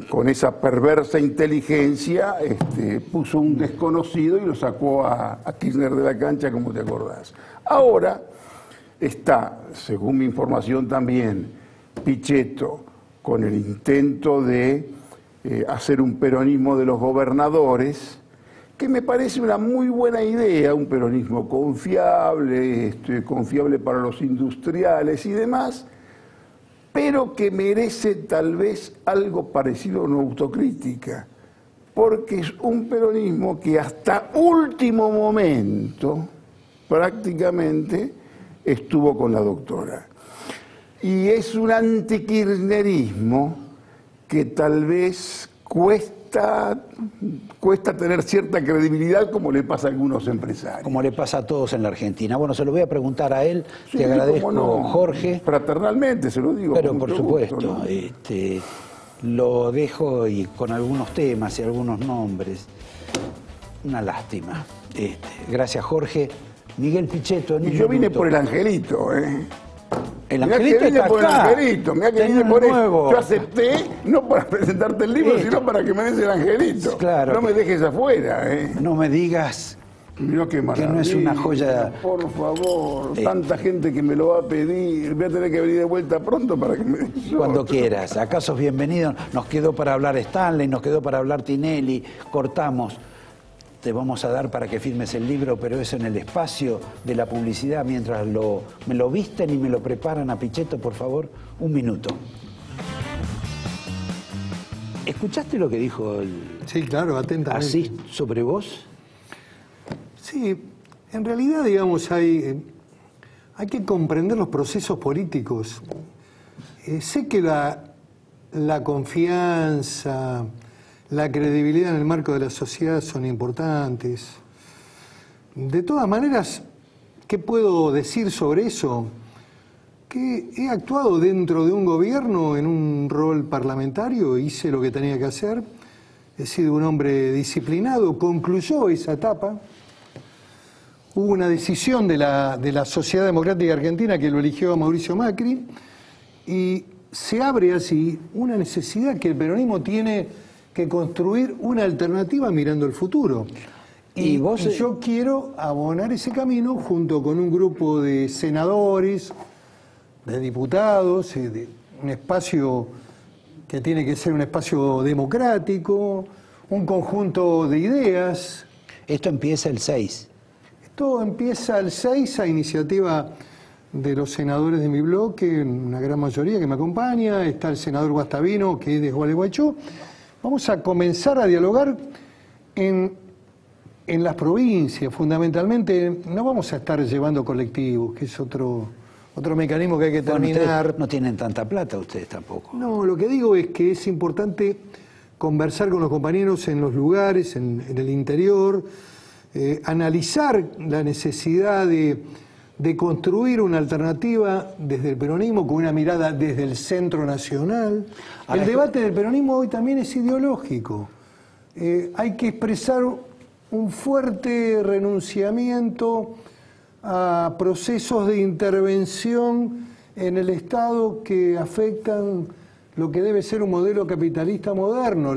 con esa perversa inteligencia, puso un desconocido y lo sacó a Kirchner de la cancha, como te acordás. Ahora está, según mi información también, Pichetto con el intento de hacer un peronismo de los gobernadores, que me parece una muy buena idea, un peronismo confiable, confiable para los industriales y demás, pero que merece tal vez algo parecido a una autocrítica, porque es un peronismo que hasta último momento prácticamente estuvo con la doctora. Y es un antikirchnerismo que tal vez cuesta tener cierta credibilidad, como le pasa a algunos empresarios. Como le pasa a todos en la Argentina. Bueno, se lo voy a preguntar a él, te agradezco, no, Jorge. Fraternalmente se lo digo. Pero por supuesto, gusto, ¿no? Lo dejo y con algunos temas y algunos nombres. Una lástima. Gracias, Jorge. Miguel Pichetto. Y yo vine por el angelito, El angelito está por acá. El angelito, mirá que vine por eso. Yo acepté, no para presentarte el libro, sino para que me des el angelito. Claro. No me dejes afuera, No me digas mirá qué maravilla, que no es una joya. Por favor, tanta gente que me lo va a pedir. Voy a tener que venir de vuelta pronto para que me des Cuando quieras. Acá sos bienvenido. Nos quedó para hablar Stanley, nos quedó para hablar Tinelli. Cortamos. te vamos a dar para que firmes el libro, pero eso en el espacio de la publicidad, mientras me lo visten y me lo preparan a Pichetto, por favor, un minuto. ¿Escuchaste lo que dijo Sí, claro, atentamente. Asís sobre vos? Sí, en realidad, digamos, hay que comprender los procesos políticos. Sé que la confianza, la credibilidad en el marco de la sociedad son importantes. De todas maneras, ¿qué puedo decir sobre eso? Que he actuado dentro de un gobierno en un rol parlamentario, hice lo que tenía que hacer, he sido un hombre disciplinado, concluyó esa etapa. Hubo una decisión de la Sociedad Democrática Argentina que lo eligió a Mauricio Macri y se abre así una necesidad que el peronismo tiene que construir una alternativa mirando el futuro. Y yo quiero abonar ese camino junto con un grupo de senadores, de diputados, de un espacio que tiene que ser un espacio democrático, un conjunto de ideas. Esto empieza el 6. Esto empieza el 6 a iniciativa de los senadores de mi bloque, una gran mayoría que me acompaña, está el senador Guastavino, que es de Gualeguaychú. Vamos a comenzar a dialogar en las provincias, fundamentalmente. No vamos a estar llevando colectivos, que es otro mecanismo que hay que terminar. Bueno, no tienen tanta plata ustedes tampoco. No, lo que digo es que es importante conversar con los compañeros en los lugares, en el interior, analizar la necesidad de construir una alternativa desde el peronismo con una mirada desde el centro nacional. El debate del peronismo hoy también es ideológico. Hay que expresar un fuerte renunciamiento a procesos de intervención en el Estado que afectan lo que debe ser un modelo capitalista moderno.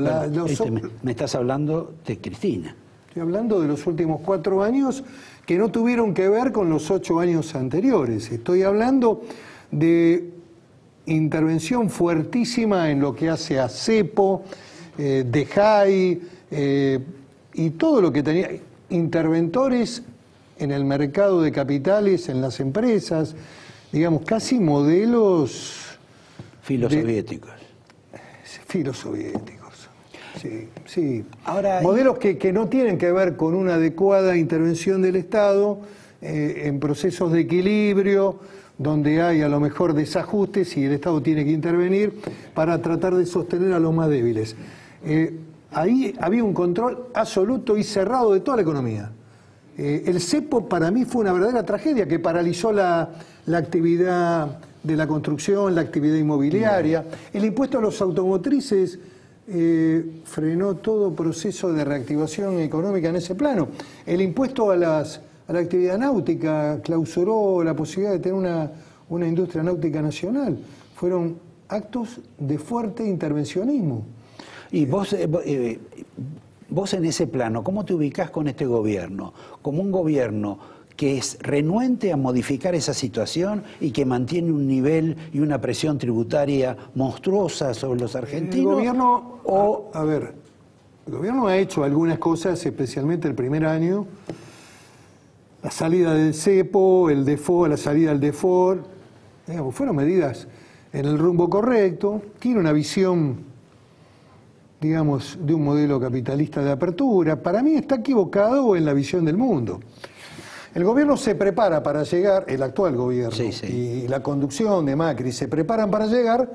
Me estás hablando de Cristina. Estoy hablando de los últimos 4 años que no tuvieron que ver con los 8 años anteriores. Estoy hablando de intervención fuertísima en lo que hace a CEPO, DEJAI y todo lo que tenía, interventores en el mercado de capitales, en las empresas, digamos, casi modelos filosoviéticos. Filosoviéticos. Sí, sí. Ahora, modelos que no tienen que ver con una adecuada intervención del Estado en procesos de equilibrio, donde hay a lo mejor desajustes y el Estado tiene que intervenir para tratar de sostener a los más débiles. Ahí había un control absoluto y cerrado de toda la economía. El cepo para mí fue una verdadera tragedia que paralizó la actividad de la construcción, la actividad inmobiliaria. El impuesto a los automotrices frenó todo proceso de reactivación económica en ese plano. El impuesto a la actividad náutica clausuró la posibilidad de tener una industria náutica nacional. Fueron actos de fuerte intervencionismo. Y vos en ese plano, ¿cómo te ubicás con este gobierno? Como un gobierno que es renuente a modificar esa situación y que mantiene un nivel y una presión tributaria monstruosa sobre los argentinos. El gobierno ha hecho algunas cosas, especialmente el primer año. La salida del cepo, el default, la salida del default, fueron medidas en el rumbo correcto. Tiene una visión, digamos, de un modelo capitalista de apertura. Para mí está equivocado en la visión del mundo. El gobierno se prepara para llegar, el actual gobierno y la conducción de Macri se preparan para llegar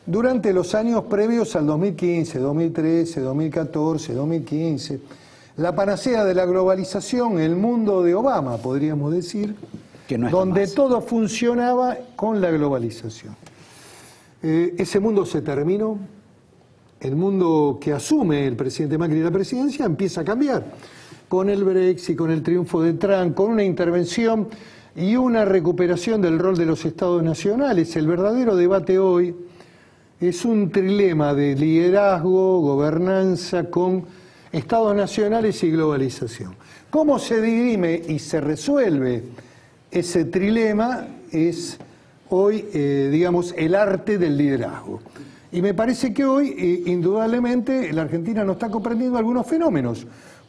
durante los años previos al 2015, 2013, 2014, 2015. La panacea de la globalización, el mundo de Obama, podríamos decir, que no donde todo funcionaba con la globalización. Ese mundo se terminó. El mundo que asume el presidente Macri la presidencia empieza a cambiar. Con el Brexit, con el triunfo de Trump, con una intervención y una recuperación del rol de los estados nacionales. El verdadero debate hoy es un trilema de liderazgo, gobernanza con estados nacionales y globalización. ¿Cómo se dirime y se resuelve ese trilema? Es hoy, digamos, el arte del liderazgo. Y me parece que hoy, indudablemente, la Argentina no está comprendiendo algunos fenómenos.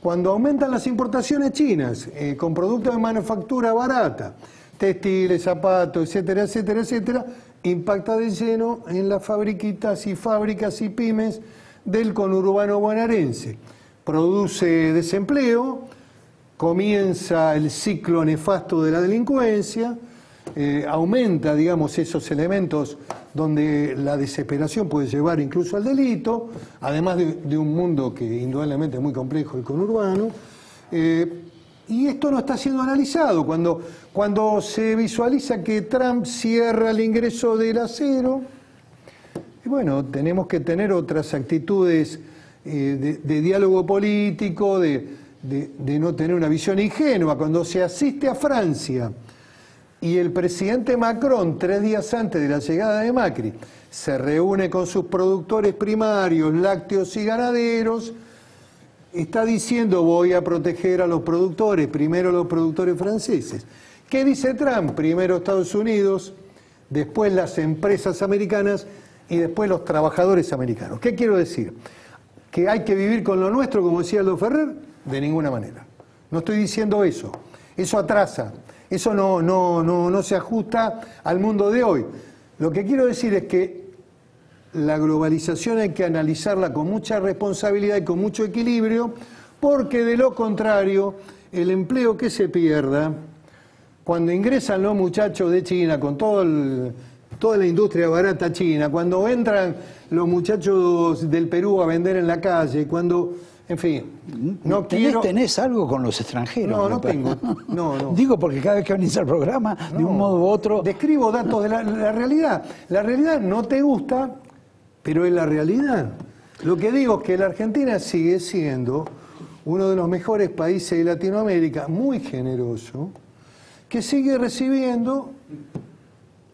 Cuando aumentan las importaciones chinas con productos de manufactura barata, textiles, zapatos, etcétera, etcétera, etcétera, impacta de lleno en las fabriquitas y fábricas y pymes del conurbano bonaerense. Produce desempleo, comienza el ciclo nefasto de la delincuencia, aumenta, digamos, esos elementos donde la desesperación puede llevar incluso al delito, además de un mundo que indudablemente es muy complejo, el conurbano. Y esto no está siendo analizado. Cuando se visualiza que Trump cierra el ingreso del acero, y bueno, tenemos que tener otras actitudes de diálogo político, de no tener una visión ingenua. Cuando se asiste a Francia y el presidente Macron, 3 días antes de la llegada de Macri, se reúne con sus productores primarios, lácteos y ganaderos, está diciendo voy a proteger a los productores, primero los productores franceses. ¿Qué dice Trump? Primero Estados Unidos, después las empresas americanas y después los trabajadores americanos. ¿Qué quiero decir? ¿Que hay que vivir con lo nuestro, como decía Aldo Ferrer? De ninguna manera. No estoy diciendo eso. Eso atrasa. Eso no se ajusta al mundo de hoy. Lo que quiero decir es que la globalización hay que analizarla con mucha responsabilidad y con mucho equilibrio, porque de lo contrario, el empleo que se pierda, cuando ingresan los muchachos de China con toda la industria barata china, cuando entran los muchachos del Perú a vender en la calle, cuando, en fin, no quiero... ¿Tenés algo con los extranjeros? No tengo. No. Digo porque cada vez que venís al programa, de un modo u otro... Describo datos de la realidad. La realidad no te gusta, pero es la realidad. Lo que digo es que la Argentina sigue siendo uno de los mejores países de Latinoamérica, muy generoso, que sigue recibiendo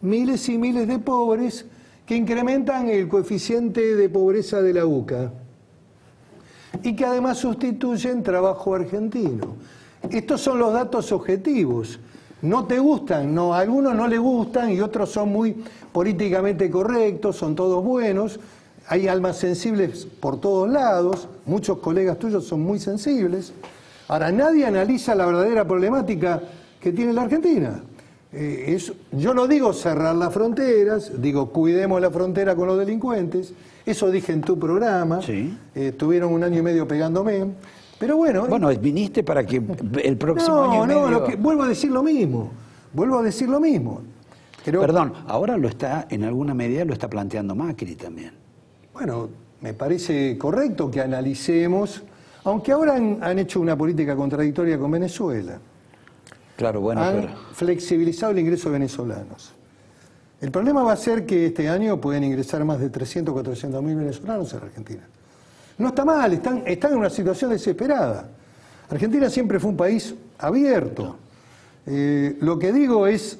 miles y miles de pobres que incrementan el coeficiente de pobreza de la UCA y que además sustituyen trabajo argentino. Estos son los datos objetivos. No te gustan, no, a algunos no les gustan y otros son muy políticamente correctos, son todos buenos. Hay almas sensibles por todos lados, muchos colegas tuyos son muy sensibles. Ahora, nadie analiza la verdadera problemática que tiene la Argentina. Yo no digo cerrar las fronteras, digo cuidemos la frontera con los delincuentes, eso dije en tu programa, sí. Estuvieron 1 año y medio pegándome, pero bueno... Bueno, viniste para que el próximo año y medio... vuelvo a decir lo mismo, Perdón, ahora en alguna medida lo está planteando Macri también. Bueno, me parece correcto que analicemos, aunque ahora han hecho una política contradictoria con Venezuela. Claro, bueno, han flexibilizado el ingreso de venezolanos. El problema va a ser que este año pueden ingresar más de 300 o 400 mil venezolanos a la Argentina. No está mal, están en una situación desesperada. Argentina siempre fue un país abierto. Lo que digo es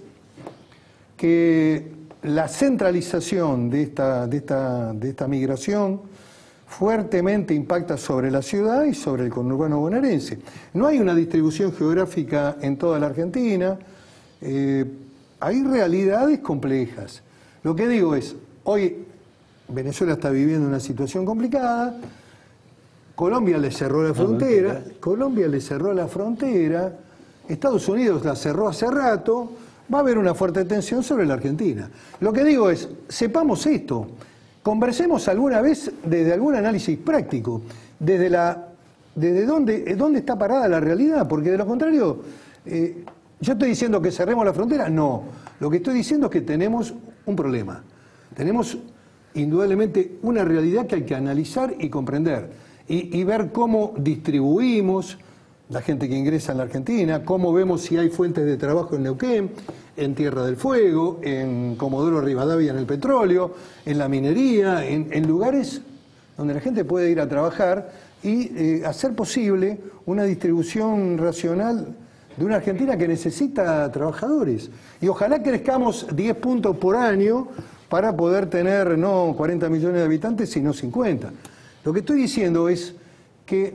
que la centralización de esta migración fuertemente impacta sobre la ciudad y sobre el conurbano bonaerense. No hay una distribución geográfica en toda la Argentina, hay realidades complejas. Lo que digo es, hoy Venezuela está viviendo una situación complicada, Colombia le cerró la frontera, Estados Unidos la cerró hace rato, va a haber una fuerte tensión sobre la Argentina. Lo que digo es, sepamos esto, conversemos alguna vez desde algún análisis práctico, desde dónde está parada la realidad, porque de lo contrario, yo estoy diciendo que cerremos la frontera, no, lo que estoy diciendo es que tenemos un problema, tenemos indudablemente una realidad que hay que analizar y comprender, y ver cómo distribuimos la gente que ingresa en la Argentina, cómo vemos si hay fuentes de trabajo en Neuquén, en Tierra del Fuego, en Comodoro Rivadavia en el petróleo, en la minería, en lugares donde la gente puede ir a trabajar y hacer posible una distribución racional de una Argentina que necesita trabajadores. Y ojalá crezcamos 10 puntos por año para poder tener no 40 millones de habitantes, sino 50. Lo que estoy diciendo es que,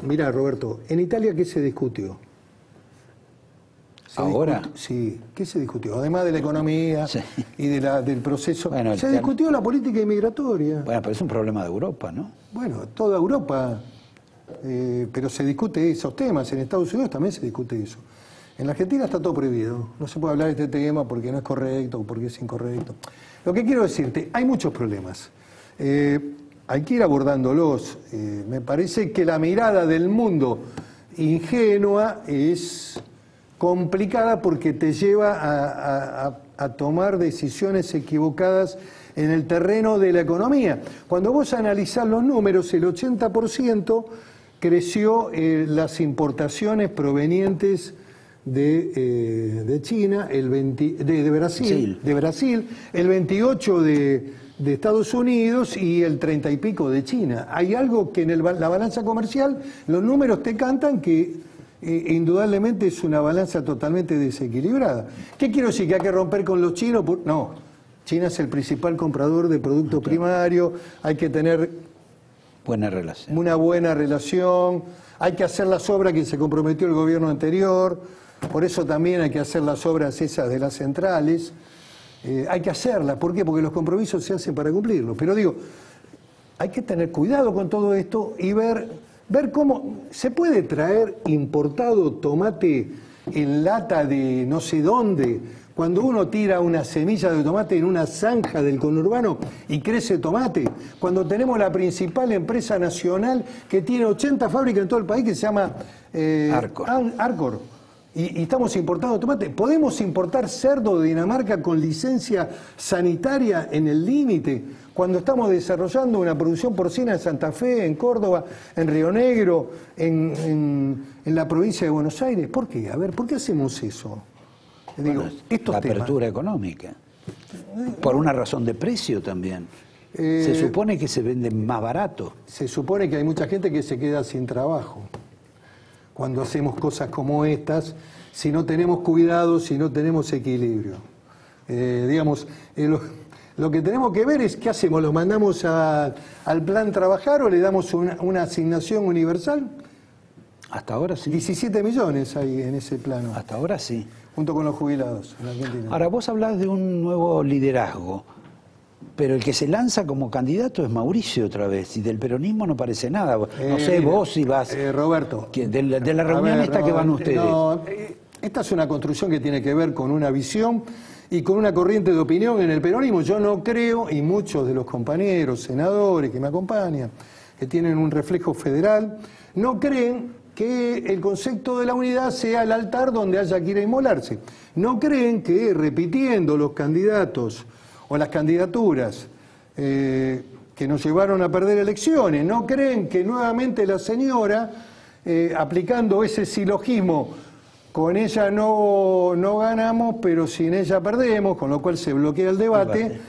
Mirá, Roberto, en Italia, ¿qué se discutió? ¿Ahora? Sí, ¿qué se discutió? Además de la economía y del proceso. Bueno, se discutió la política inmigratoria. Bueno, pero es un problema de Europa, ¿no? Bueno, toda Europa pero se discute esos temas. En Estados Unidos también se discute eso. En la Argentina está todo prohibido. No se puede hablar de este tema porque no es correcto o porque es incorrecto. Lo que quiero decirte, hay muchos problemas. Hay que ir abordándolos. Me parece que la mirada del mundo ingenua es complicada porque te lleva a tomar decisiones equivocadas en el terreno de la economía. Cuando vos analizás los números, el 80% creció las importaciones provenientes de China, de Brasil, el 28% de Estados Unidos y el 30 y pico de China. Hay algo que en la balanza comercial, los números te cantan que indudablemente es una balanza totalmente desequilibrada. ¿Qué quiero decir? ¿Que hay que romper con los chinos? No, China es el principal comprador de productos primarios, hay que tener una buena relación, hay que hacer las obras que se comprometió el gobierno anterior, por eso también hay que hacer las obras esas de las centrales. Hay que hacerla. ¿Por qué? Porque los compromisos se hacen para cumplirlos. Pero digo, hay que tener cuidado con todo esto y ver cómo se puede traer importado tomate en lata de no sé dónde. Cuando uno tira una semilla de tomate en una zanja del conurbano y crece tomate. Cuando tenemos la principal empresa nacional que tiene 80 fábricas en todo el país que se llama Arcor. Y estamos importando tomate. ¿Podemos importar cerdo de Dinamarca con licencia sanitaria en el límite? Cuando estamos desarrollando una producción porcina en Santa Fe, en Córdoba, en Río Negro, en la provincia de Buenos Aires. ¿Por qué? A ver, ¿por qué hacemos eso? Digo, la apertura económica. Por una razón de precio también. Se supone que se vende más barato. Se supone que hay mucha gente que se queda sin trabajo cuando hacemos cosas como estas, si no tenemos cuidado, si no tenemos equilibrio. Lo que tenemos que ver es qué hacemos, ¿los mandamos al plan trabajar o le damos una asignación universal? Hasta ahora sí. 17 millones hay en ese plano. Hasta ahora sí. Junto con los jubilados en Argentina. Ahora, vos hablás de un nuevo liderazgo, pero el que se lanza como candidato es Mauricio otra vez, y del peronismo no parece nada. No sé, vos si vas... Roberto. De la reunión que van ustedes. No, esta es una construcción que tiene que ver con una visión y con una corriente de opinión en el peronismo. Yo no creo, y muchos de los compañeros, senadores que me acompañan, que tienen un reflejo federal, no creen que el concepto de la unidad sea el altar donde haya que ir a inmolarse. No creen que repitiendo los candidatos o las candidaturas que nos llevaron a perder elecciones, no creen que nuevamente la señora, aplicando ese silogismo, con ella no ganamos, pero sin ella perdemos, con lo cual se bloquea el debate,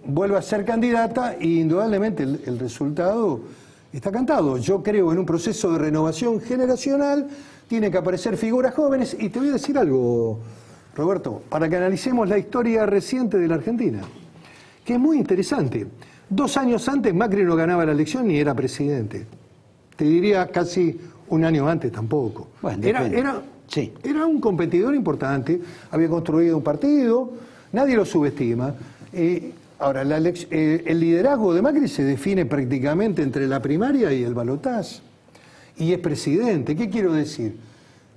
vuelve a ser candidata y indudablemente el resultado está cantado. Yo creo en un proceso de renovación generacional, tiene que aparecer figuras jóvenes, y te voy a decir algo, Roberto, para que analicemos la historia reciente de la Argentina, que es muy interesante. 2 años antes Macri no ganaba la elección ni era presidente. Te diría casi un año antes tampoco. Bueno, era un competidor importante, había construido un partido, nadie lo subestima. Ahora, el liderazgo de Macri se define prácticamente entre la primaria y el balotaje. Y es presidente. ¿Qué quiero decir?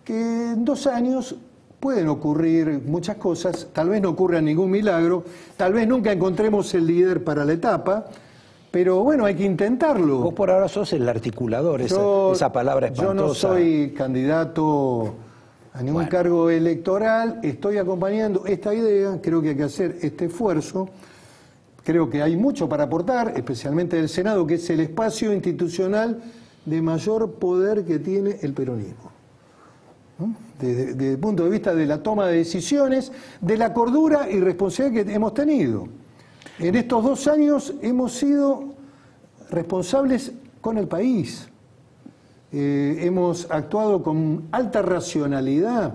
Que en 2 años pueden ocurrir muchas cosas, tal vez no ocurra ningún milagro, tal vez nunca encontremos el líder para la etapa, pero bueno, hay que intentarlo. Vos por ahora sos el articulador, esa palabra espantosa. Yo no soy candidato a ningún cargo electoral, estoy acompañando esta idea, creo que hay que hacer este esfuerzo. Creo que hay mucho para aportar, especialmente del Senado, que es el espacio institucional de mayor poder que tiene el peronismo. Desde el punto de vista de la toma de decisiones, de la cordura y responsabilidad que hemos tenido. En estos 2 años hemos sido responsables con el país. Hemos actuado con alta racionalidad,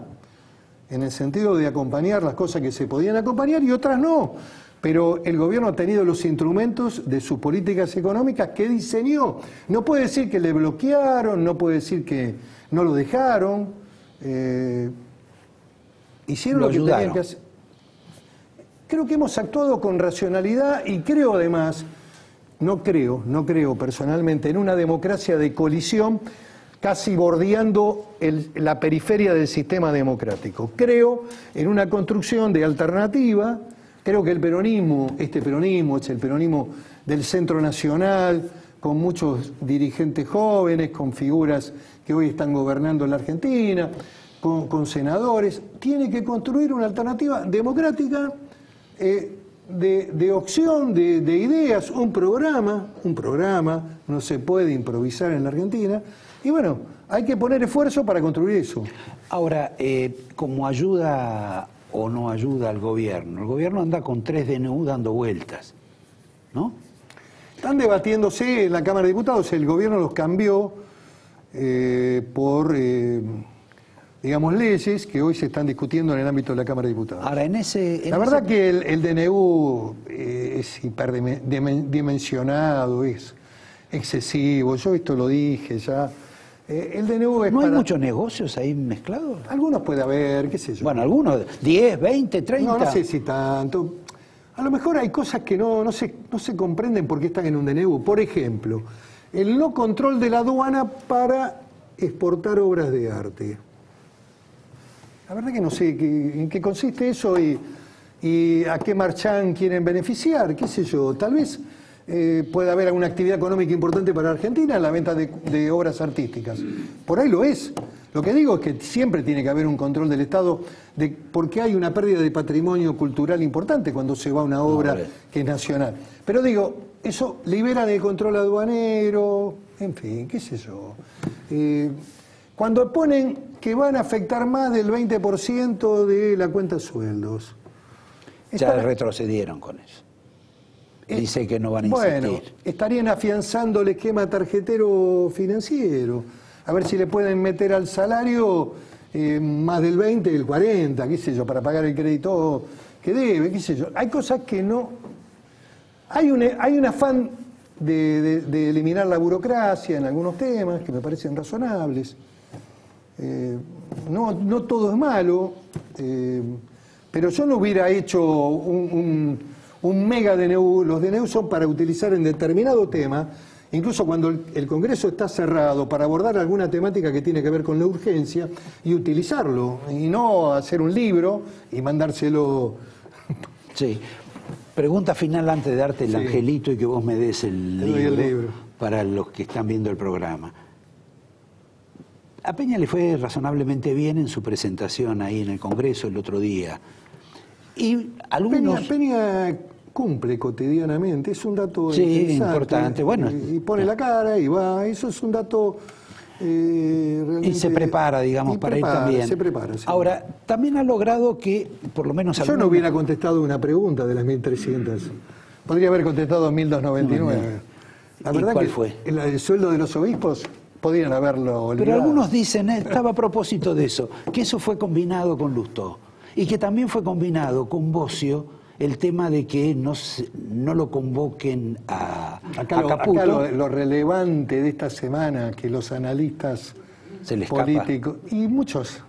en el sentido de acompañar las cosas que se podían acompañar y otras no. Pero el gobierno ha tenido los instrumentos de sus políticas económicas que diseñó. No puede decir que le bloquearon, no puede decir que no lo dejaron. Hicieron lo que tenían que hacer. Creo que hemos actuado con racionalidad y creo además no creo personalmente en una democracia de colisión casi bordeando la periferia del sistema democrático. Creo en una construcción de alternativa. Creo que el peronismo, este peronismo es el peronismo del Centro Nacional, con muchos dirigentes jóvenes, con figuras que hoy están gobernando en la Argentina, con senadores. Tiene que construir una alternativa democrática de opción, de ideas, un programa, no se puede improvisar en la Argentina. Y bueno, hay que poner esfuerzo para construir eso. Ahora, como ayuda o no ayuda al gobierno, el gobierno anda con 3 DNU dando vueltas, ¿no? Están debatiéndose en la Cámara de Diputados, el gobierno los cambió por, digamos, leyes que hoy se están discutiendo en el ámbito de la Cámara de Diputados. Ahora, la verdad que el DNU es hiperdimensionado, es excesivo, yo esto lo dije ya. El DNU es ¿No hay muchos negocios ahí mezclados? Algunos puede haber, qué sé yo. Bueno, algunos, 10, 20, 30. No sé si tanto. A lo mejor hay cosas que no se comprenden por qué están en un DNU. Por ejemplo, el no control de la aduana para exportar obras de arte. La verdad que no sé en qué consiste eso y a qué marchán quieren beneficiar, qué sé yo. Tal vez puede haber alguna actividad económica importante para Argentina en la venta de obras artísticas. Por ahí lo es. Lo que digo es que siempre tiene que haber un control del Estado porque hay una pérdida de patrimonio cultural importante cuando se va una obra que es nacional. Pero digo, eso libera del control aduanero, en fin, qué sé yo. Cuando ponen que van a afectar más del 20% de la cuenta sueldos. Ya retrocedieron con eso. Dice que no van a insistir. Bueno, estarían afianzando el esquema tarjetero financiero. A ver si le pueden meter al salario más del 20, del 40, qué sé yo, para pagar el crédito que debe, qué sé yo. Hay cosas que no... Hay un afán de eliminar la burocracia en algunos temas que me parecen razonables. No todo es malo, pero yo no hubiera hecho un mega DNU. Los DNU son para utilizar en determinado tema, incluso cuando el Congreso está cerrado, para abordar alguna temática que tiene que ver con la urgencia y utilizarlo, y no hacer un libro y mandárselo. Sí. Pregunta final antes de darte el angelito y que vos me des el libro para los que están viendo el programa. A Peña le fue razonablemente bien en su presentación ahí en el Congreso el otro día. Y algunos... Peña cumple cotidianamente, es un dato importante. Bueno, y pone la cara y va, eso es un dato realmente... Y se prepara, digamos, para ir también. Se prepara. Ahora, también ha logrado que, por lo menos... Yo no hubiera contestado una pregunta de las 1.300. Podría haber contestado 1.299. La verdad ¿Cuál que fue? El sueldo de los obispos podrían haberlo olvidado. Pero algunos dicen, estaba a propósito de eso, que eso fue combinado con Lustó. Y que también fue combinado con Bocio el tema de que no lo convoquen a Caputo. Acá lo relevante de esta semana, que los analistas políticos, y muchos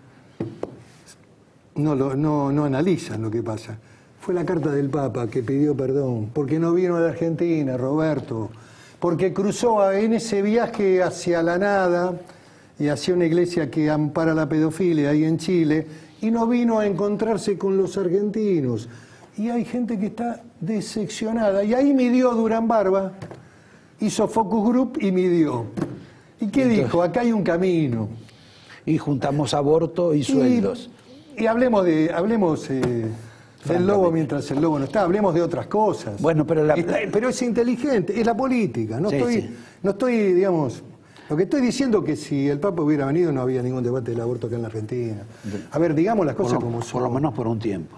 no analizan lo que pasa, fue la carta del Papa que pidió perdón, porque no vino a la Argentina, Roberto, porque cruzó en ese viaje hacia la nada y hacia una iglesia que ampara la pedofilia ahí en Chile, y no vino a encontrarse con los argentinos. Y hay gente que está decepcionada. Y ahí midió Durán Barba, hizo focus group y midió. ¿Y qué dijo? Acá hay un camino. Y juntamos aborto y sueldos. Y hablemos del lobo mientras el lobo no está. Hablemos de otras cosas. Bueno, pero pero es inteligente, es la política. No estoy, digamos... Lo que estoy diciendo es que si el Papa hubiera venido no había ningún debate del aborto acá en la Argentina. A ver, digamos las cosas como son. Por lo menos por un tiempo.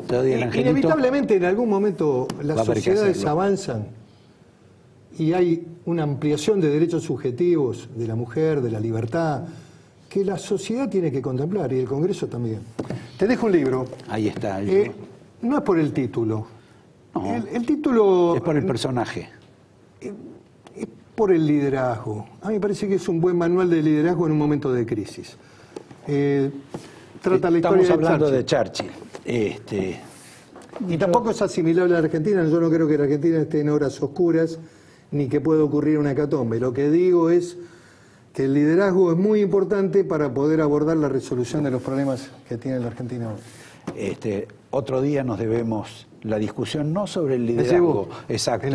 Te doy el angelito. Inevitablemente en algún momento las sociedades avanzan y hay una ampliación de derechos subjetivos de la mujer, de la libertad, que la sociedad tiene que contemplar y el Congreso también. Te dejo un libro. Ahí está. No es por el título. No, el título... Es por el personaje. Por el liderazgo. A mí me parece que es un buen manual de liderazgo en un momento de crisis. Trata la historia Estamos hablando de Churchill. Y tampoco es asimilable a la Argentina. Yo no creo que la Argentina esté en horas oscuras ni que pueda ocurrir una hecatombe. Lo que digo es que el liderazgo es muy importante para poder abordar la resolución de los problemas que tiene la Argentina hoy. Otro día nos debemos la discusión no sobre el liderazgo, exacto,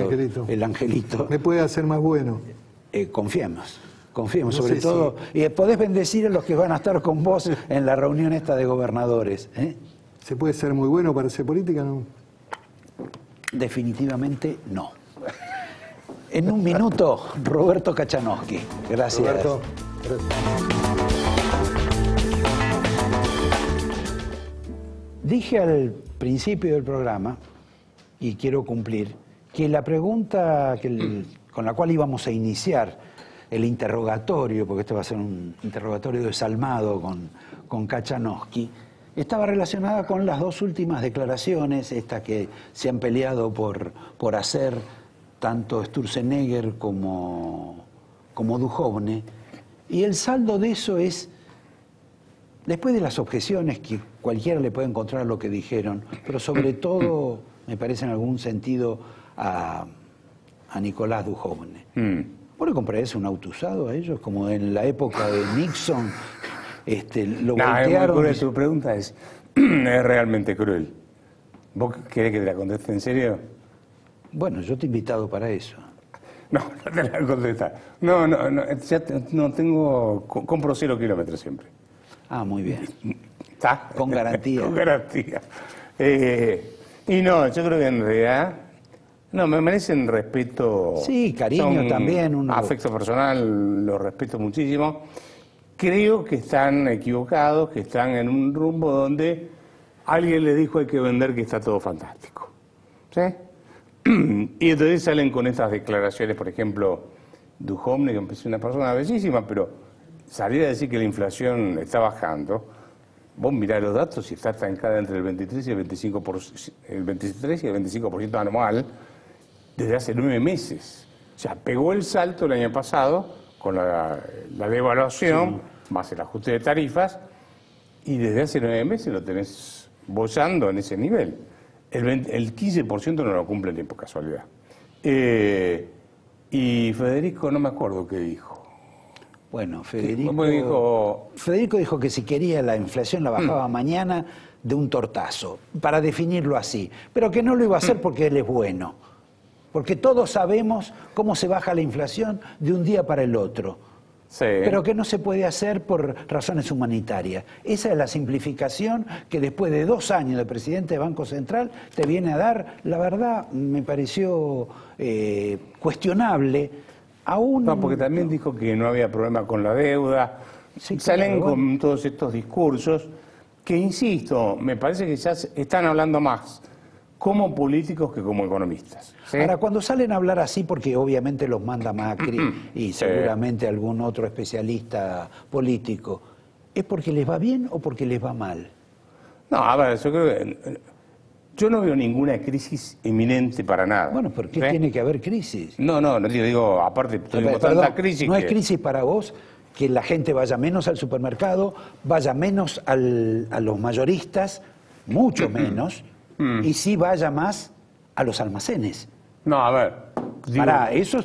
el angelito. Me puede hacer más bueno. Confiemos, no sobre sé todo. Y podés bendecir a los que van a estar con vos en la reunión esta de gobernadores. ¿Se puede ser muy bueno para hacer política? No. Definitivamente no. En un minuto, Roberto Kachanowski. Gracias. Roberto, gracias. Dije al principio del programa, y quiero cumplir, que la pregunta con la cual íbamos a iniciar el interrogatorio, porque este va a ser un interrogatorio desalmado con Kachanowski, estaba relacionada con las dos últimas declaraciones, estas que se han peleado por hacer tanto Sturzenegger como Duhovne, y el saldo de eso es, después de las objeciones que cualquiera le puede encontrar a lo que dijeron, pero sobre todo, me parece en algún sentido, a Nicolás Duhovne. ¿Vos le comprarías un auto usado a ellos? Como en la época de Nixon, lo voltearon. Tu pregunta es realmente cruel. ¿Vos querés que te la conteste en serio? Bueno, yo te he invitado para eso. No te la contestas. No tengo... Compro 0 kilómetros siempre. Ah, muy bien. ¿Está? Con garantía. Con garantía. Y no, yo creo que en realidad... No, me merecen respeto. Sí, cariño también. Afecto personal, lo respeto muchísimo. Creo que están equivocados, que están en un rumbo donde alguien les dijo hay que vender que está todo fantástico. ¿Sí? Y entonces salen con estas declaraciones, por ejemplo, Duhovne, que es una persona bellísima, pero salir a decir que la inflación está bajando, vos mirá los datos y está estancada entre el 23 y el 25%, el 23 y el 25% anual desde hace 9 meses. O sea, pegó el salto el año pasado con la devaluación, más el ajuste de tarifas, y desde hace 9 meses lo tenés bollando en ese nivel. El 15% no lo cumple ni por casualidad. Y Federico, no me acuerdo qué dijo. Bueno, Federico dijo que si quería la inflación la bajaba mañana de un tortazo, para definirlo así, pero que no lo iba a hacer porque él es bueno. Porque todos sabemos cómo se baja la inflación de un día para el otro. Sí. Pero que no se puede hacer por razones humanitarias. Esa es la simplificación que después de 2 años de presidente de Banco Central te viene a dar. La verdad, me pareció cuestionable. No, porque también dijo que no había problema con la deuda. Sí, salen con todos estos discursos que, insisto, me parece que ya están hablando más como políticos que como economistas. ¿Sí? Ahora, cuando salen a hablar así, porque obviamente los manda Macri y seguramente algún otro especialista político, ¿es porque les va bien o porque les va mal? No, a ver, yo creo que... Yo no veo ninguna crisis inminente para nada. Bueno, ¿por qué tiene que haber crisis? No, digo, aparte tuvimos tanta crisis. ¿No es crisis para vos que la gente vaya menos al supermercado, vaya menos a los mayoristas, mucho menos, y sí vaya más a los almacenes? No, a ver. Pará, eso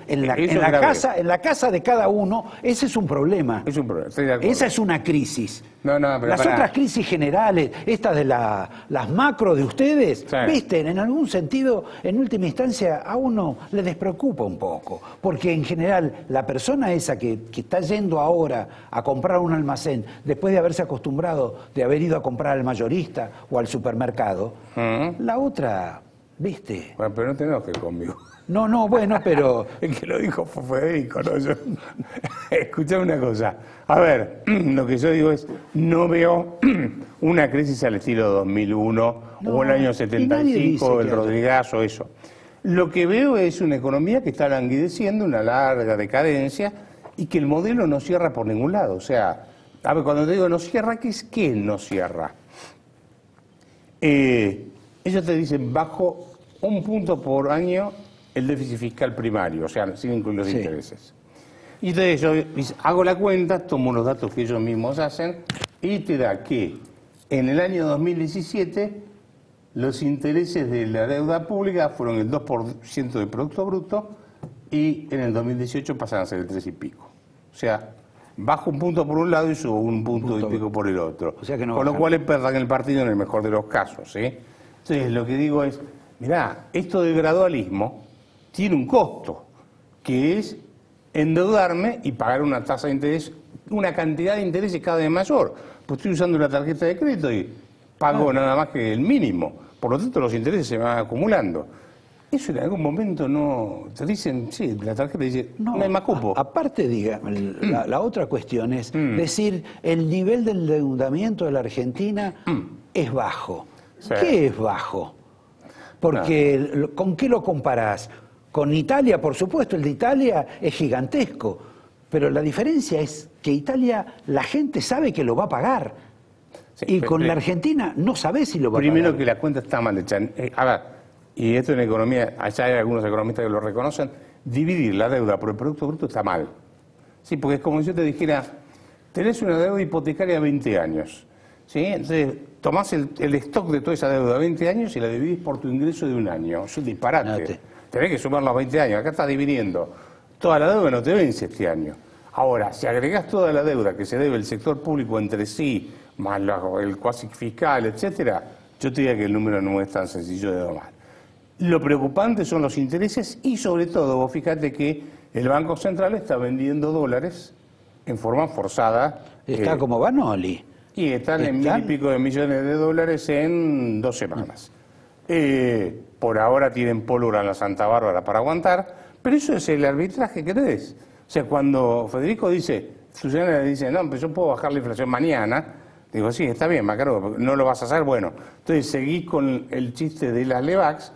en la casa de cada uno, ese es un problema. Es un problema, estoy de acuerdo. Esa es una crisis. Pero las otras crisis generales, estas de las macro de ustedes, sí, viste, en algún sentido, en última instancia, a uno le despreocupa un poco. Porque en general, la persona esa que está yendo ahora a comprar un almacén, después de haberse acostumbrado de haber ido a comprar al mayorista o al supermercado, la otra, viste. Bueno, pero no te enojes conmigo. No, bueno, pero... El que lo dijo fue Federico, no yo. Escuchame una cosa. A ver, lo que yo digo es, no veo una crisis al estilo 2001 o el año 75, el Rodrigazo, eso. Lo que veo es una economía que está languideciendo, una larga decadencia, y que el modelo no cierra por ningún lado. O sea, a ver, cuando te digo no cierra, ¿qué no cierra? Ellos te dicen, bajo 1 punto por año el déficit fiscal primario, o sea, sin incluir los intereses. Y entonces yo hago la cuenta, tomo los datos que ellos mismos hacen, y te da que en el año 2017 los intereses de la deuda pública fueron el 2% del Producto Bruto y en el 2018 pasan a ser el 3 y pico. O sea, baja un punto por un lado y sube un punto y pico por el otro. O sea que no con lo bajan. cual perdan el partido en el mejor de los casos. Entonces, lo que digo es, mirá, esto del gradualismo tiene un costo, que es endeudarme y pagar una tasa de interés, una cantidad de intereses cada vez mayor. Pues estoy usando una tarjeta de crédito y pago nada más que el mínimo. Por lo tanto, los intereses se van acumulando. Eso en algún momento no... Te dicen, sí, la tarjeta dice, no hay más cupo. Aparte, diga, la otra cuestión es decir, el nivel de endeudamiento de la Argentina es bajo. Sí. ¿Qué es bajo? Porque, ¿con qué lo comparás? Con Italia, por supuesto, el de Italia es gigantesco, pero la diferencia es que Italia, la gente sabe que lo va a pagar. Sí, Y con la Argentina no sabe si lo va a Primero pagar. que la cuenta está mal hecha. A ver, y esto en economía, allá hay algunos economistas que lo reconocen, dividir la deuda por el Producto Bruto está mal. Sí, porque es como si yo te dijera, tenés una deuda hipotecaria de 20 años. ¿Sí? Entonces, tomás el stock de toda esa deuda de 20 años y la dividís por tu ingreso de un año. Es un disparate. Tenés que sumar los 20 años. Acá estás dividiendo. Toda la deuda no te vence este año. Ahora, si agregás toda la deuda que se debe el sector público entre sí, más el cuasi fiscal, etcétera, yo te diría que el número no es tan sencillo de domar. Lo preocupante son los intereses y sobre todo, vos fíjate que el Banco Central está vendiendo dólares en forma forzada. Está como Banoli. Y están en 1.000 y pico de millones de dólares en 2 semanas. Por ahora tienen pólvora en la Santa Bárbara para aguantar, pero eso es el arbitraje que tenés. O sea, cuando Federico dice, Susana le dice, no, pues yo puedo bajar la inflación mañana, digo, sí, está bien, Macaro, no lo vas a hacer, bueno. Entonces seguís con el chiste de las Levax,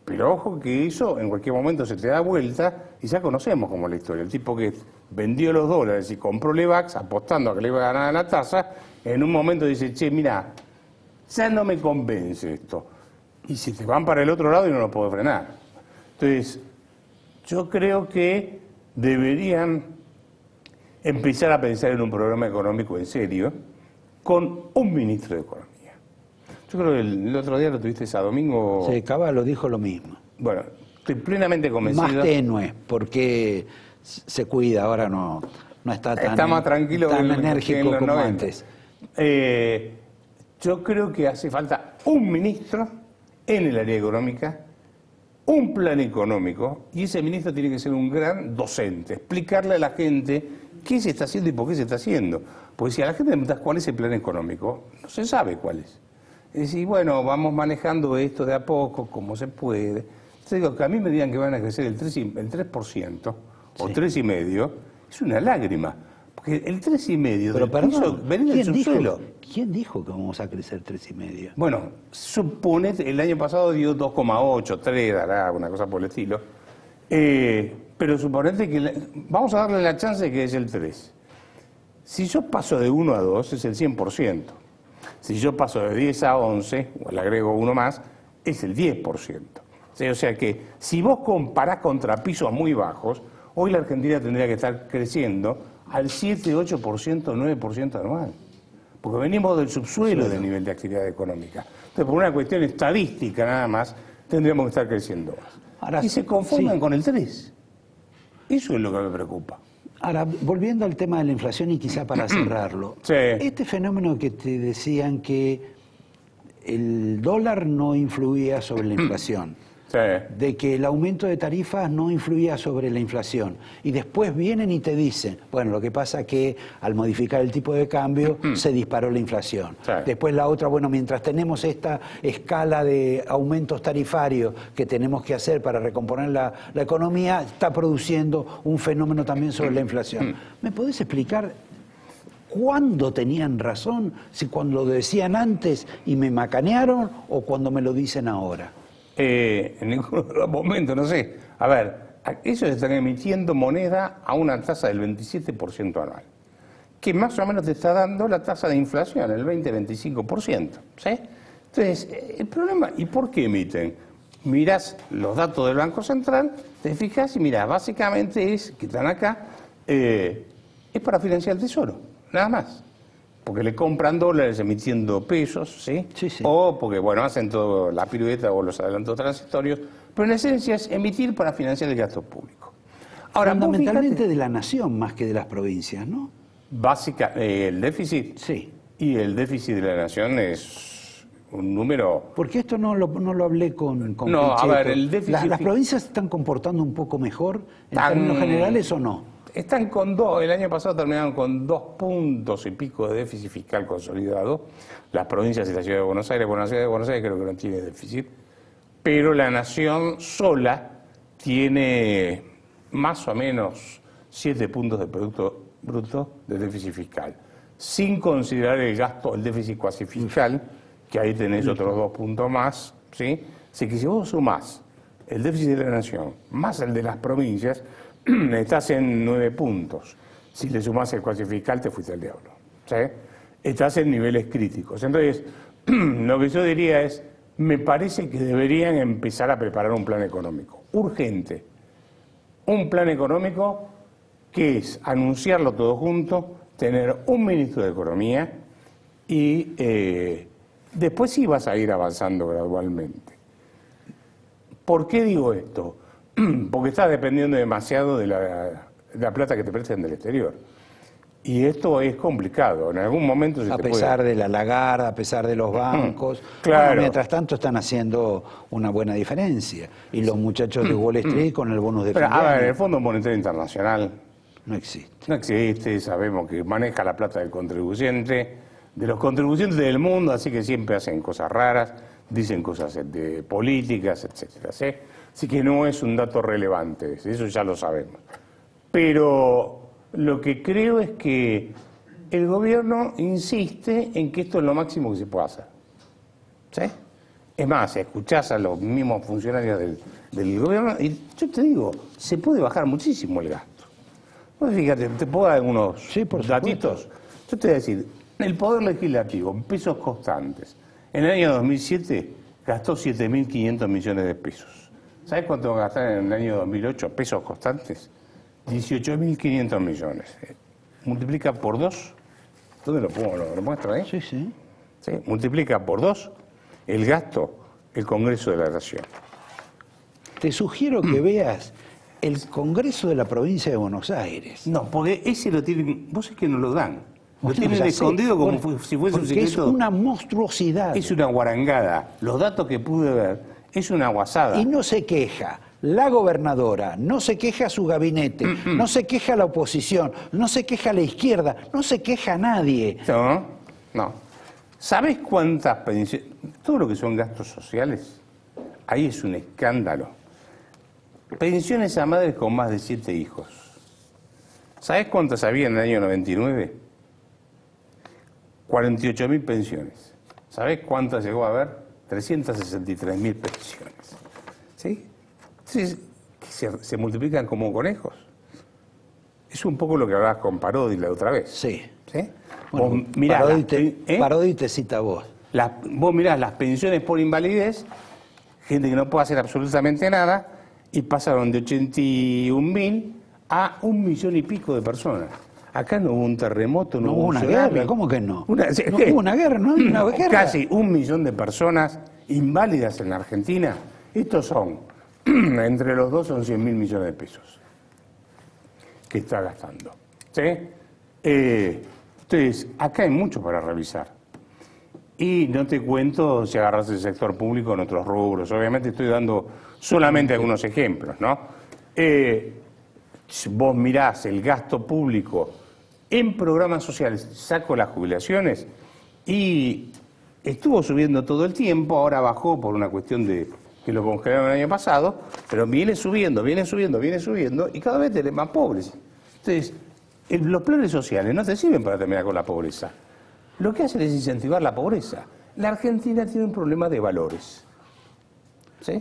pero ojo que eso en cualquier momento se te da vuelta y ya conocemos como la historia. El tipo que vendió los dólares y compró Levax apostando a que le iba a ganar la tasa, en un momento dice, che, mira, ya no me convence esto. Y se te van para el otro lado y no lo puedo frenar. Entonces, yo creo que deberían empezar a pensar en un programa económico en serio con un ministro de Economía. Yo creo que el otro día lo tuviste a Domingo. Sí, Caballo dijo lo mismo. Bueno, estoy plenamente convencido. Más tenue, porque se cuida, ahora no está tan, está más tranquilo tan que enérgico en los como 90. antes. Yo creo que hace falta un ministro en el área económica, un plan económico, y ese ministro tiene que ser un gran docente, explicarle a la gente qué se está haciendo y por qué se está haciendo. Porque si a la gente le preguntas cuál es el plan económico, no se sabe cuál es. Es decir, bueno, vamos manejando esto de a poco, como se puede. Yo digo que a mí me digan que van a crecer el 3% o 3,5%, es una lágrima. Porque el 3,5% Pero del perdón, piso venía del subsuelo. ¿Quién dijo que vamos a crecer 3,5%? Bueno, supone, el año pasado dio 2,8, 3, dará una cosa por el estilo. Pero suponete que vamos a darle la chance de que es el 3. Si yo paso de 1 a 2, es el 100%. Si yo paso de 10 a 11, o le agrego uno más, es el 10%. O sea que si vos comparás contra pisos muy bajos, hoy la Argentina tendría que estar creciendo al 7, 8%, 9% anual. Porque venimos del subsuelo del nivel de actividad económica. Entonces, por una cuestión estadística nada más, tendríamos que estar creciendo más. Ahora, y se conforman sí. con el 3. Eso es lo que me preocupa. Ahora, volviendo al tema de la inflación y quizá para cerrarlo, Sí. este fenómeno que te decían que el dólar no influía sobre la inflación, Sí. de que el aumento de tarifas no influía sobre la inflación, y después vienen y te dicen, bueno, lo que pasa es que al modificar el tipo de cambio se disparó la inflación. Sí. Después la otra, bueno, mientras tenemos esta escala de aumentos tarifarios que tenemos que hacer para recomponer la economía, está produciendo un fenómeno también sobre la inflación. ¿Me podés explicar cuándo tenían razón? Si cuando lo decían antes y me macanearon o cuando me lo dicen ahora. En ninguno de los momentos, no sé. A ver, ellos están emitiendo moneda a una tasa del 27% anual, que más o menos te está dando la tasa de inflación, el 20-25%. ¿Sí? Entonces, el problema, ¿y por qué emiten? Mirás los datos del Banco Central, te fijas y mirás, básicamente es, que están acá, es para financiar el tesoro, nada más. porque le compran dólares emitiendo pesos, ¿sí? Sí, sí. O porque, bueno, hacen todo la pirueta o los adelantos transitorios, pero en esencia es emitir para financiar el gasto público. Ahora, vos Fundamentalmente fíjate, de la nación más que de las provincias, ¿no? el déficit, Sí. y el déficit de la nación es un número... Porque esto no lo hablé con No, a Pichetto. ver, el déficit... ¿Las provincias se están comportando un poco mejor en Tan- términos generales o no? Están con dos, el año pasado terminaron con 2 puntos y pico de déficit fiscal consolidado. Las provincias y la ciudad de Buenos Aires, creo que no tiene déficit, pero la nación sola tiene más o menos 7 puntos de Producto Bruto de déficit fiscal, sin considerar el gasto, el déficit cuasi fiscal, que ahí tenés otros 2 puntos más, ¿sí? Así que si vos sumás el déficit de la nación más el de las provincias, estás en 9 puntos. Si le sumás el cuasi fiscal, te fuiste al diablo, ¿sí? Estás en niveles críticos. Entonces, lo que yo diría es, me parece que deberían empezar a preparar un plan económico, urgente. Un plan económico que es anunciarlo todo junto, tener un ministro de Economía y después sí vas a ir avanzando gradualmente. ¿Por qué digo esto? Porque estás dependiendo demasiado de la plata que te presten del exterior. Y esto es complicado. En algún momento se A te pesar puede... de la Lagarde, a pesar de los bancos. Claro. Bueno, mientras tanto están haciendo una buena diferencia. Y los muchachos de Wall Street con el bonus de Pero, fin de a ver, año el Fondo Monetario Internacional no existe. no existe, sabemos que maneja la plata del contribuyente, de los contribuyentes del mundo, así que siempre hacen cosas raras, dicen cosas de políticas, etcétera, ¿sí? Así que no es un dato relevante, eso ya lo sabemos. Pero lo que creo es que el gobierno insiste en que esto es lo máximo que se puede hacer, ¿sí? Es más, escuchás a los mismos funcionarios del gobierno y yo te digo, se puede bajar muchísimo el gasto. Vos fíjate, te puedo dar algunos Sí, por datitos. Yo te voy a decir, el Poder Legislativo, en pesos constantes, en el año 2007 gastó 7.500 millones de pesos. ¿Sabes cuánto va a gastar en el año 2008 pesos constantes? 18.500 millones. Multiplica por 2. ¿Dónde lo pongo? ¿Lo muestro ahí? Sí, sí. ¿Sí? Multiplica por 2 el gasto el Congreso de la Nación. Te sugiero que veas el Congreso de la Provincia de Buenos Aires. No, porque ese lo tienen, vos es que no lo dan. Lo Bueno, tienen ya sé, escondido como porque- si fuese un porque secreto. es una monstruosidad. Es una guarangada. Los datos que pude ver, es una guasada. Y no se queja la gobernadora, no se queja su gabinete, no se queja la oposición, no se queja la izquierda, no se queja nadie. No, no. ¿Sabes cuántas pensiones? Todo lo que son gastos sociales, ahí es un escándalo. Pensiones a madres con más de 7 hijos. ¿Sabes cuántas había en el año 99? 48.000 pensiones. ¿Sabes cuántas llegó a haber? 363.000 pensiones. ¿Sí? Entonces, se multiplican como conejos. Es un poco lo que hablabas con Parodi la otra vez. Sí. ¿Sí? Bueno, Vos mirás Parodi te cita a vos. vos mirás las pensiones por invalidez, gente que no puede hacer absolutamente nada, y pasaron de 81.000 a 1 millón y pico de personas. Acá no hubo un terremoto, No hubo una tsunami. guerra, ¿cómo que no? Una, No hubo una guerra, no hay una guerra. Casi 1 millón de personas inválidas en la Argentina. Estos son, entre los dos son 100.000 millones de pesos que está gastando. ¿Sí? Entonces, acá hay mucho para revisar. Y no te cuento si agarras el sector público en otros rubros. Obviamente estoy dando solamente algunos ejemplos, ¿no? Vos mirás el gasto público en programas sociales, saco las jubilaciones, y estuvo subiendo todo el tiempo, ahora bajó por una cuestión de que lo congelaron el año pasado, pero viene subiendo, y cada vez tenés más pobres. Entonces, los planes sociales no te sirven para terminar con la pobreza. Lo que hacen es incentivar la pobreza. La Argentina tiene un problema de valores. ¿Sí?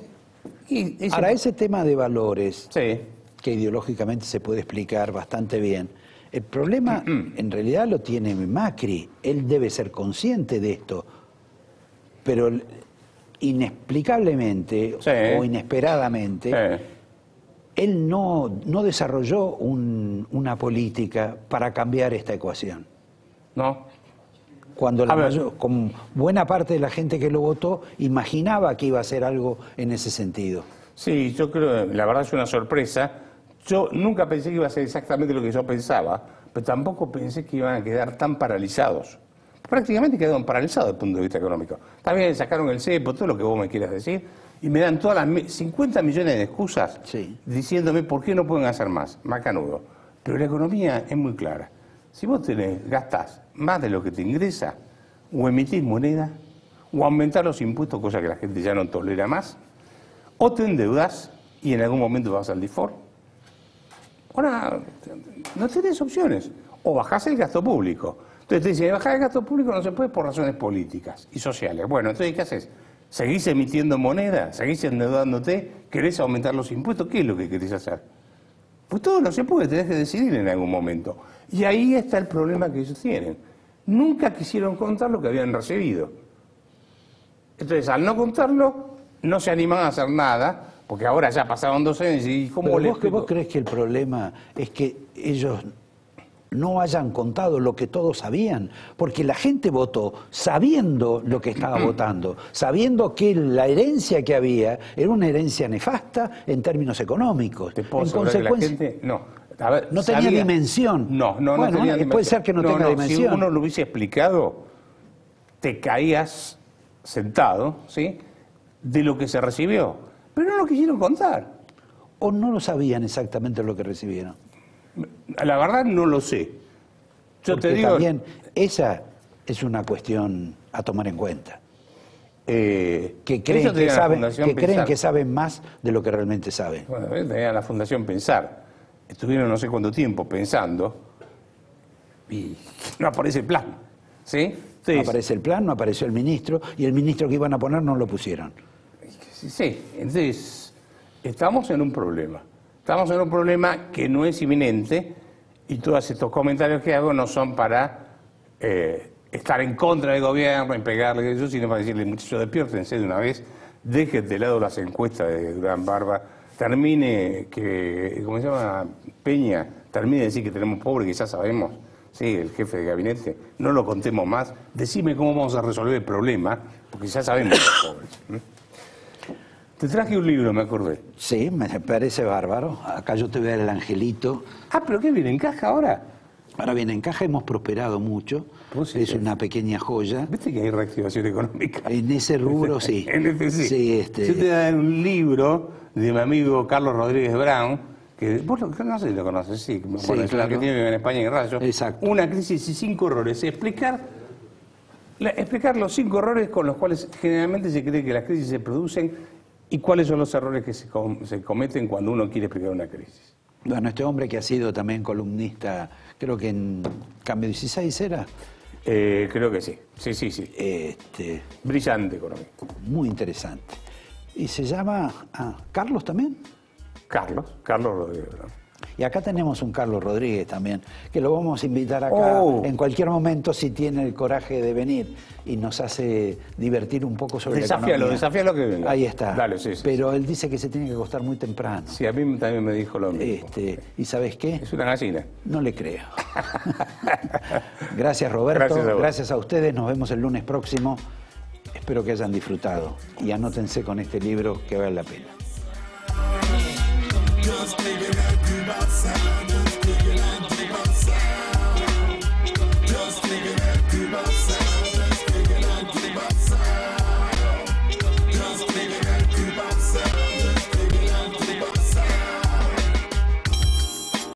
Y Ahora, ese tema de valores, Sí. que ideológicamente se puede explicar bastante bien, el problema en realidad lo tiene Macri. Él debe ser consciente de esto, pero inexplicablemente Sí. o inesperadamente, él no desarrolló una política para cambiar esta ecuación. No, cuando con buena parte de la gente que lo votó imaginaba que iba a hacer algo en ese sentido. Sí, yo creo, la verdad es una sorpresa. Yo nunca pensé que iba a ser exactamente lo que yo pensaba, pero tampoco pensé que iban a quedar tan paralizados. Prácticamente quedaron paralizados desde el punto de vista económico. También sacaron el cepo, todo lo que vos me quieras decir, y me dan todas las 50 millones de excusas diciéndome por qué no pueden hacer más, macanudo. Pero la economía es muy clara. Si vos gastás más de lo que te ingresa, o emitís moneda, o aumentás los impuestos, cosa que la gente ya no tolera más, o te endeudás y en algún momento vas al default. Ahora, no tenés opciones. O bajás el gasto público. Entonces te dicen, bajar el gasto público no se puede por razones políticas y sociales. Bueno, entonces, ¿qué haces? ¿Seguís emitiendo moneda? ¿Seguís endeudándote? ¿Querés aumentar los impuestos? ¿Qué es lo que querés hacer? Pues todo no se puede, tenés que decidir en algún momento. Y ahí está el problema que ellos tienen. Nunca quisieron contar lo que habían recibido. Entonces, al no contarlo, no se animan a hacer nada, porque ahora ya pasaron 2 años y ¿cómo ¿Vos crees que el problema es que ellos no hayan contado lo que todos sabían? Porque la gente votó sabiendo lo que estaba votando, sabiendo que la herencia que había era una herencia nefasta en términos económicos. ¿Te puedo en consecuencia, que la gente no tenía dimensión. No tenía dimensión. Puede ser que no tenga dimensión. Si uno lo hubiese explicado, te caías sentado, ¿sí?, de lo que se recibió. Pero no lo quisieron contar. ¿O no lo sabían exactamente lo que recibieron? La verdad no lo sé. Yo porque te digo, también esa es una cuestión a tomar en cuenta. Que creen que saben más de lo que realmente saben. Bueno, tenían la Fundación Pensar. Estuvieron no sé cuánto tiempo pensando y no aparece el plan. ¿Sí? Entonces, no aparece el plan, no apareció el ministro, y el ministro que iban a poner no lo pusieron. Sí, entonces estamos en un problema. Estamos en un problema que no es inminente y todos estos comentarios que hago no son para estar en contra del gobierno, en pegarle eso, sino para decirle, muchachos, despiértense de una vez, dejen de lado las encuestas de Durán Barba, termine que, ¿cómo se llama? Peña, termine de decir que tenemos pobres, que ya sabemos, sí, el jefe de gabinete, no lo contemos más, decime cómo vamos a resolver el problema, porque ya sabemos los pobres. Te traje un libro, me acordé. Sí, me parece bárbaro. Acá yo te voy a dar el angelito. Ah, ¿pero qué viene en caja ahora? Ahora viene en caja, hemos prosperado mucho. Es una pequeña joya. ¿Viste que hay reactivación económica? En ese rubro, sí. En este sí. Sí, Yo te voy a dar un libro de mi amigo Carlos Rodríguez Brown, que vos no sé si lo conoces, sí. Bueno, es la que tiene en España en Rayo. Exacto. Una crisis y 5 errores. Explicar los 5 errores con los cuales generalmente se cree que las crisis se producen y cuáles son los errores que se cometen cuando uno quiere explicar una crisis. Bueno, este hombre que ha sido también columnista, creo que en Cambio 16 era. Creo que sí. Sí. Brillante economista. Muy interesante. ¿Y se llama Carlos también? Carlos Rodríguez. Y acá tenemos un Carlos Rodríguez también, que lo vamos a invitar acá en cualquier momento si tiene el coraje de venir y nos hace divertir un poco sobre la economía. Desafíalo que venga. Ahí está. Dale, sí. Pero él dice que se tiene que acostar muy temprano. Sí, a mí también me dijo lo mismo. ¿Y sabes qué? Es una gallina. No le creo. Gracias, Roberto. Gracias a ustedes. Nos vemos el lunes próximo. Espero que hayan disfrutado. Y anótense con este libro que vale la pena. Just baby, help you outside.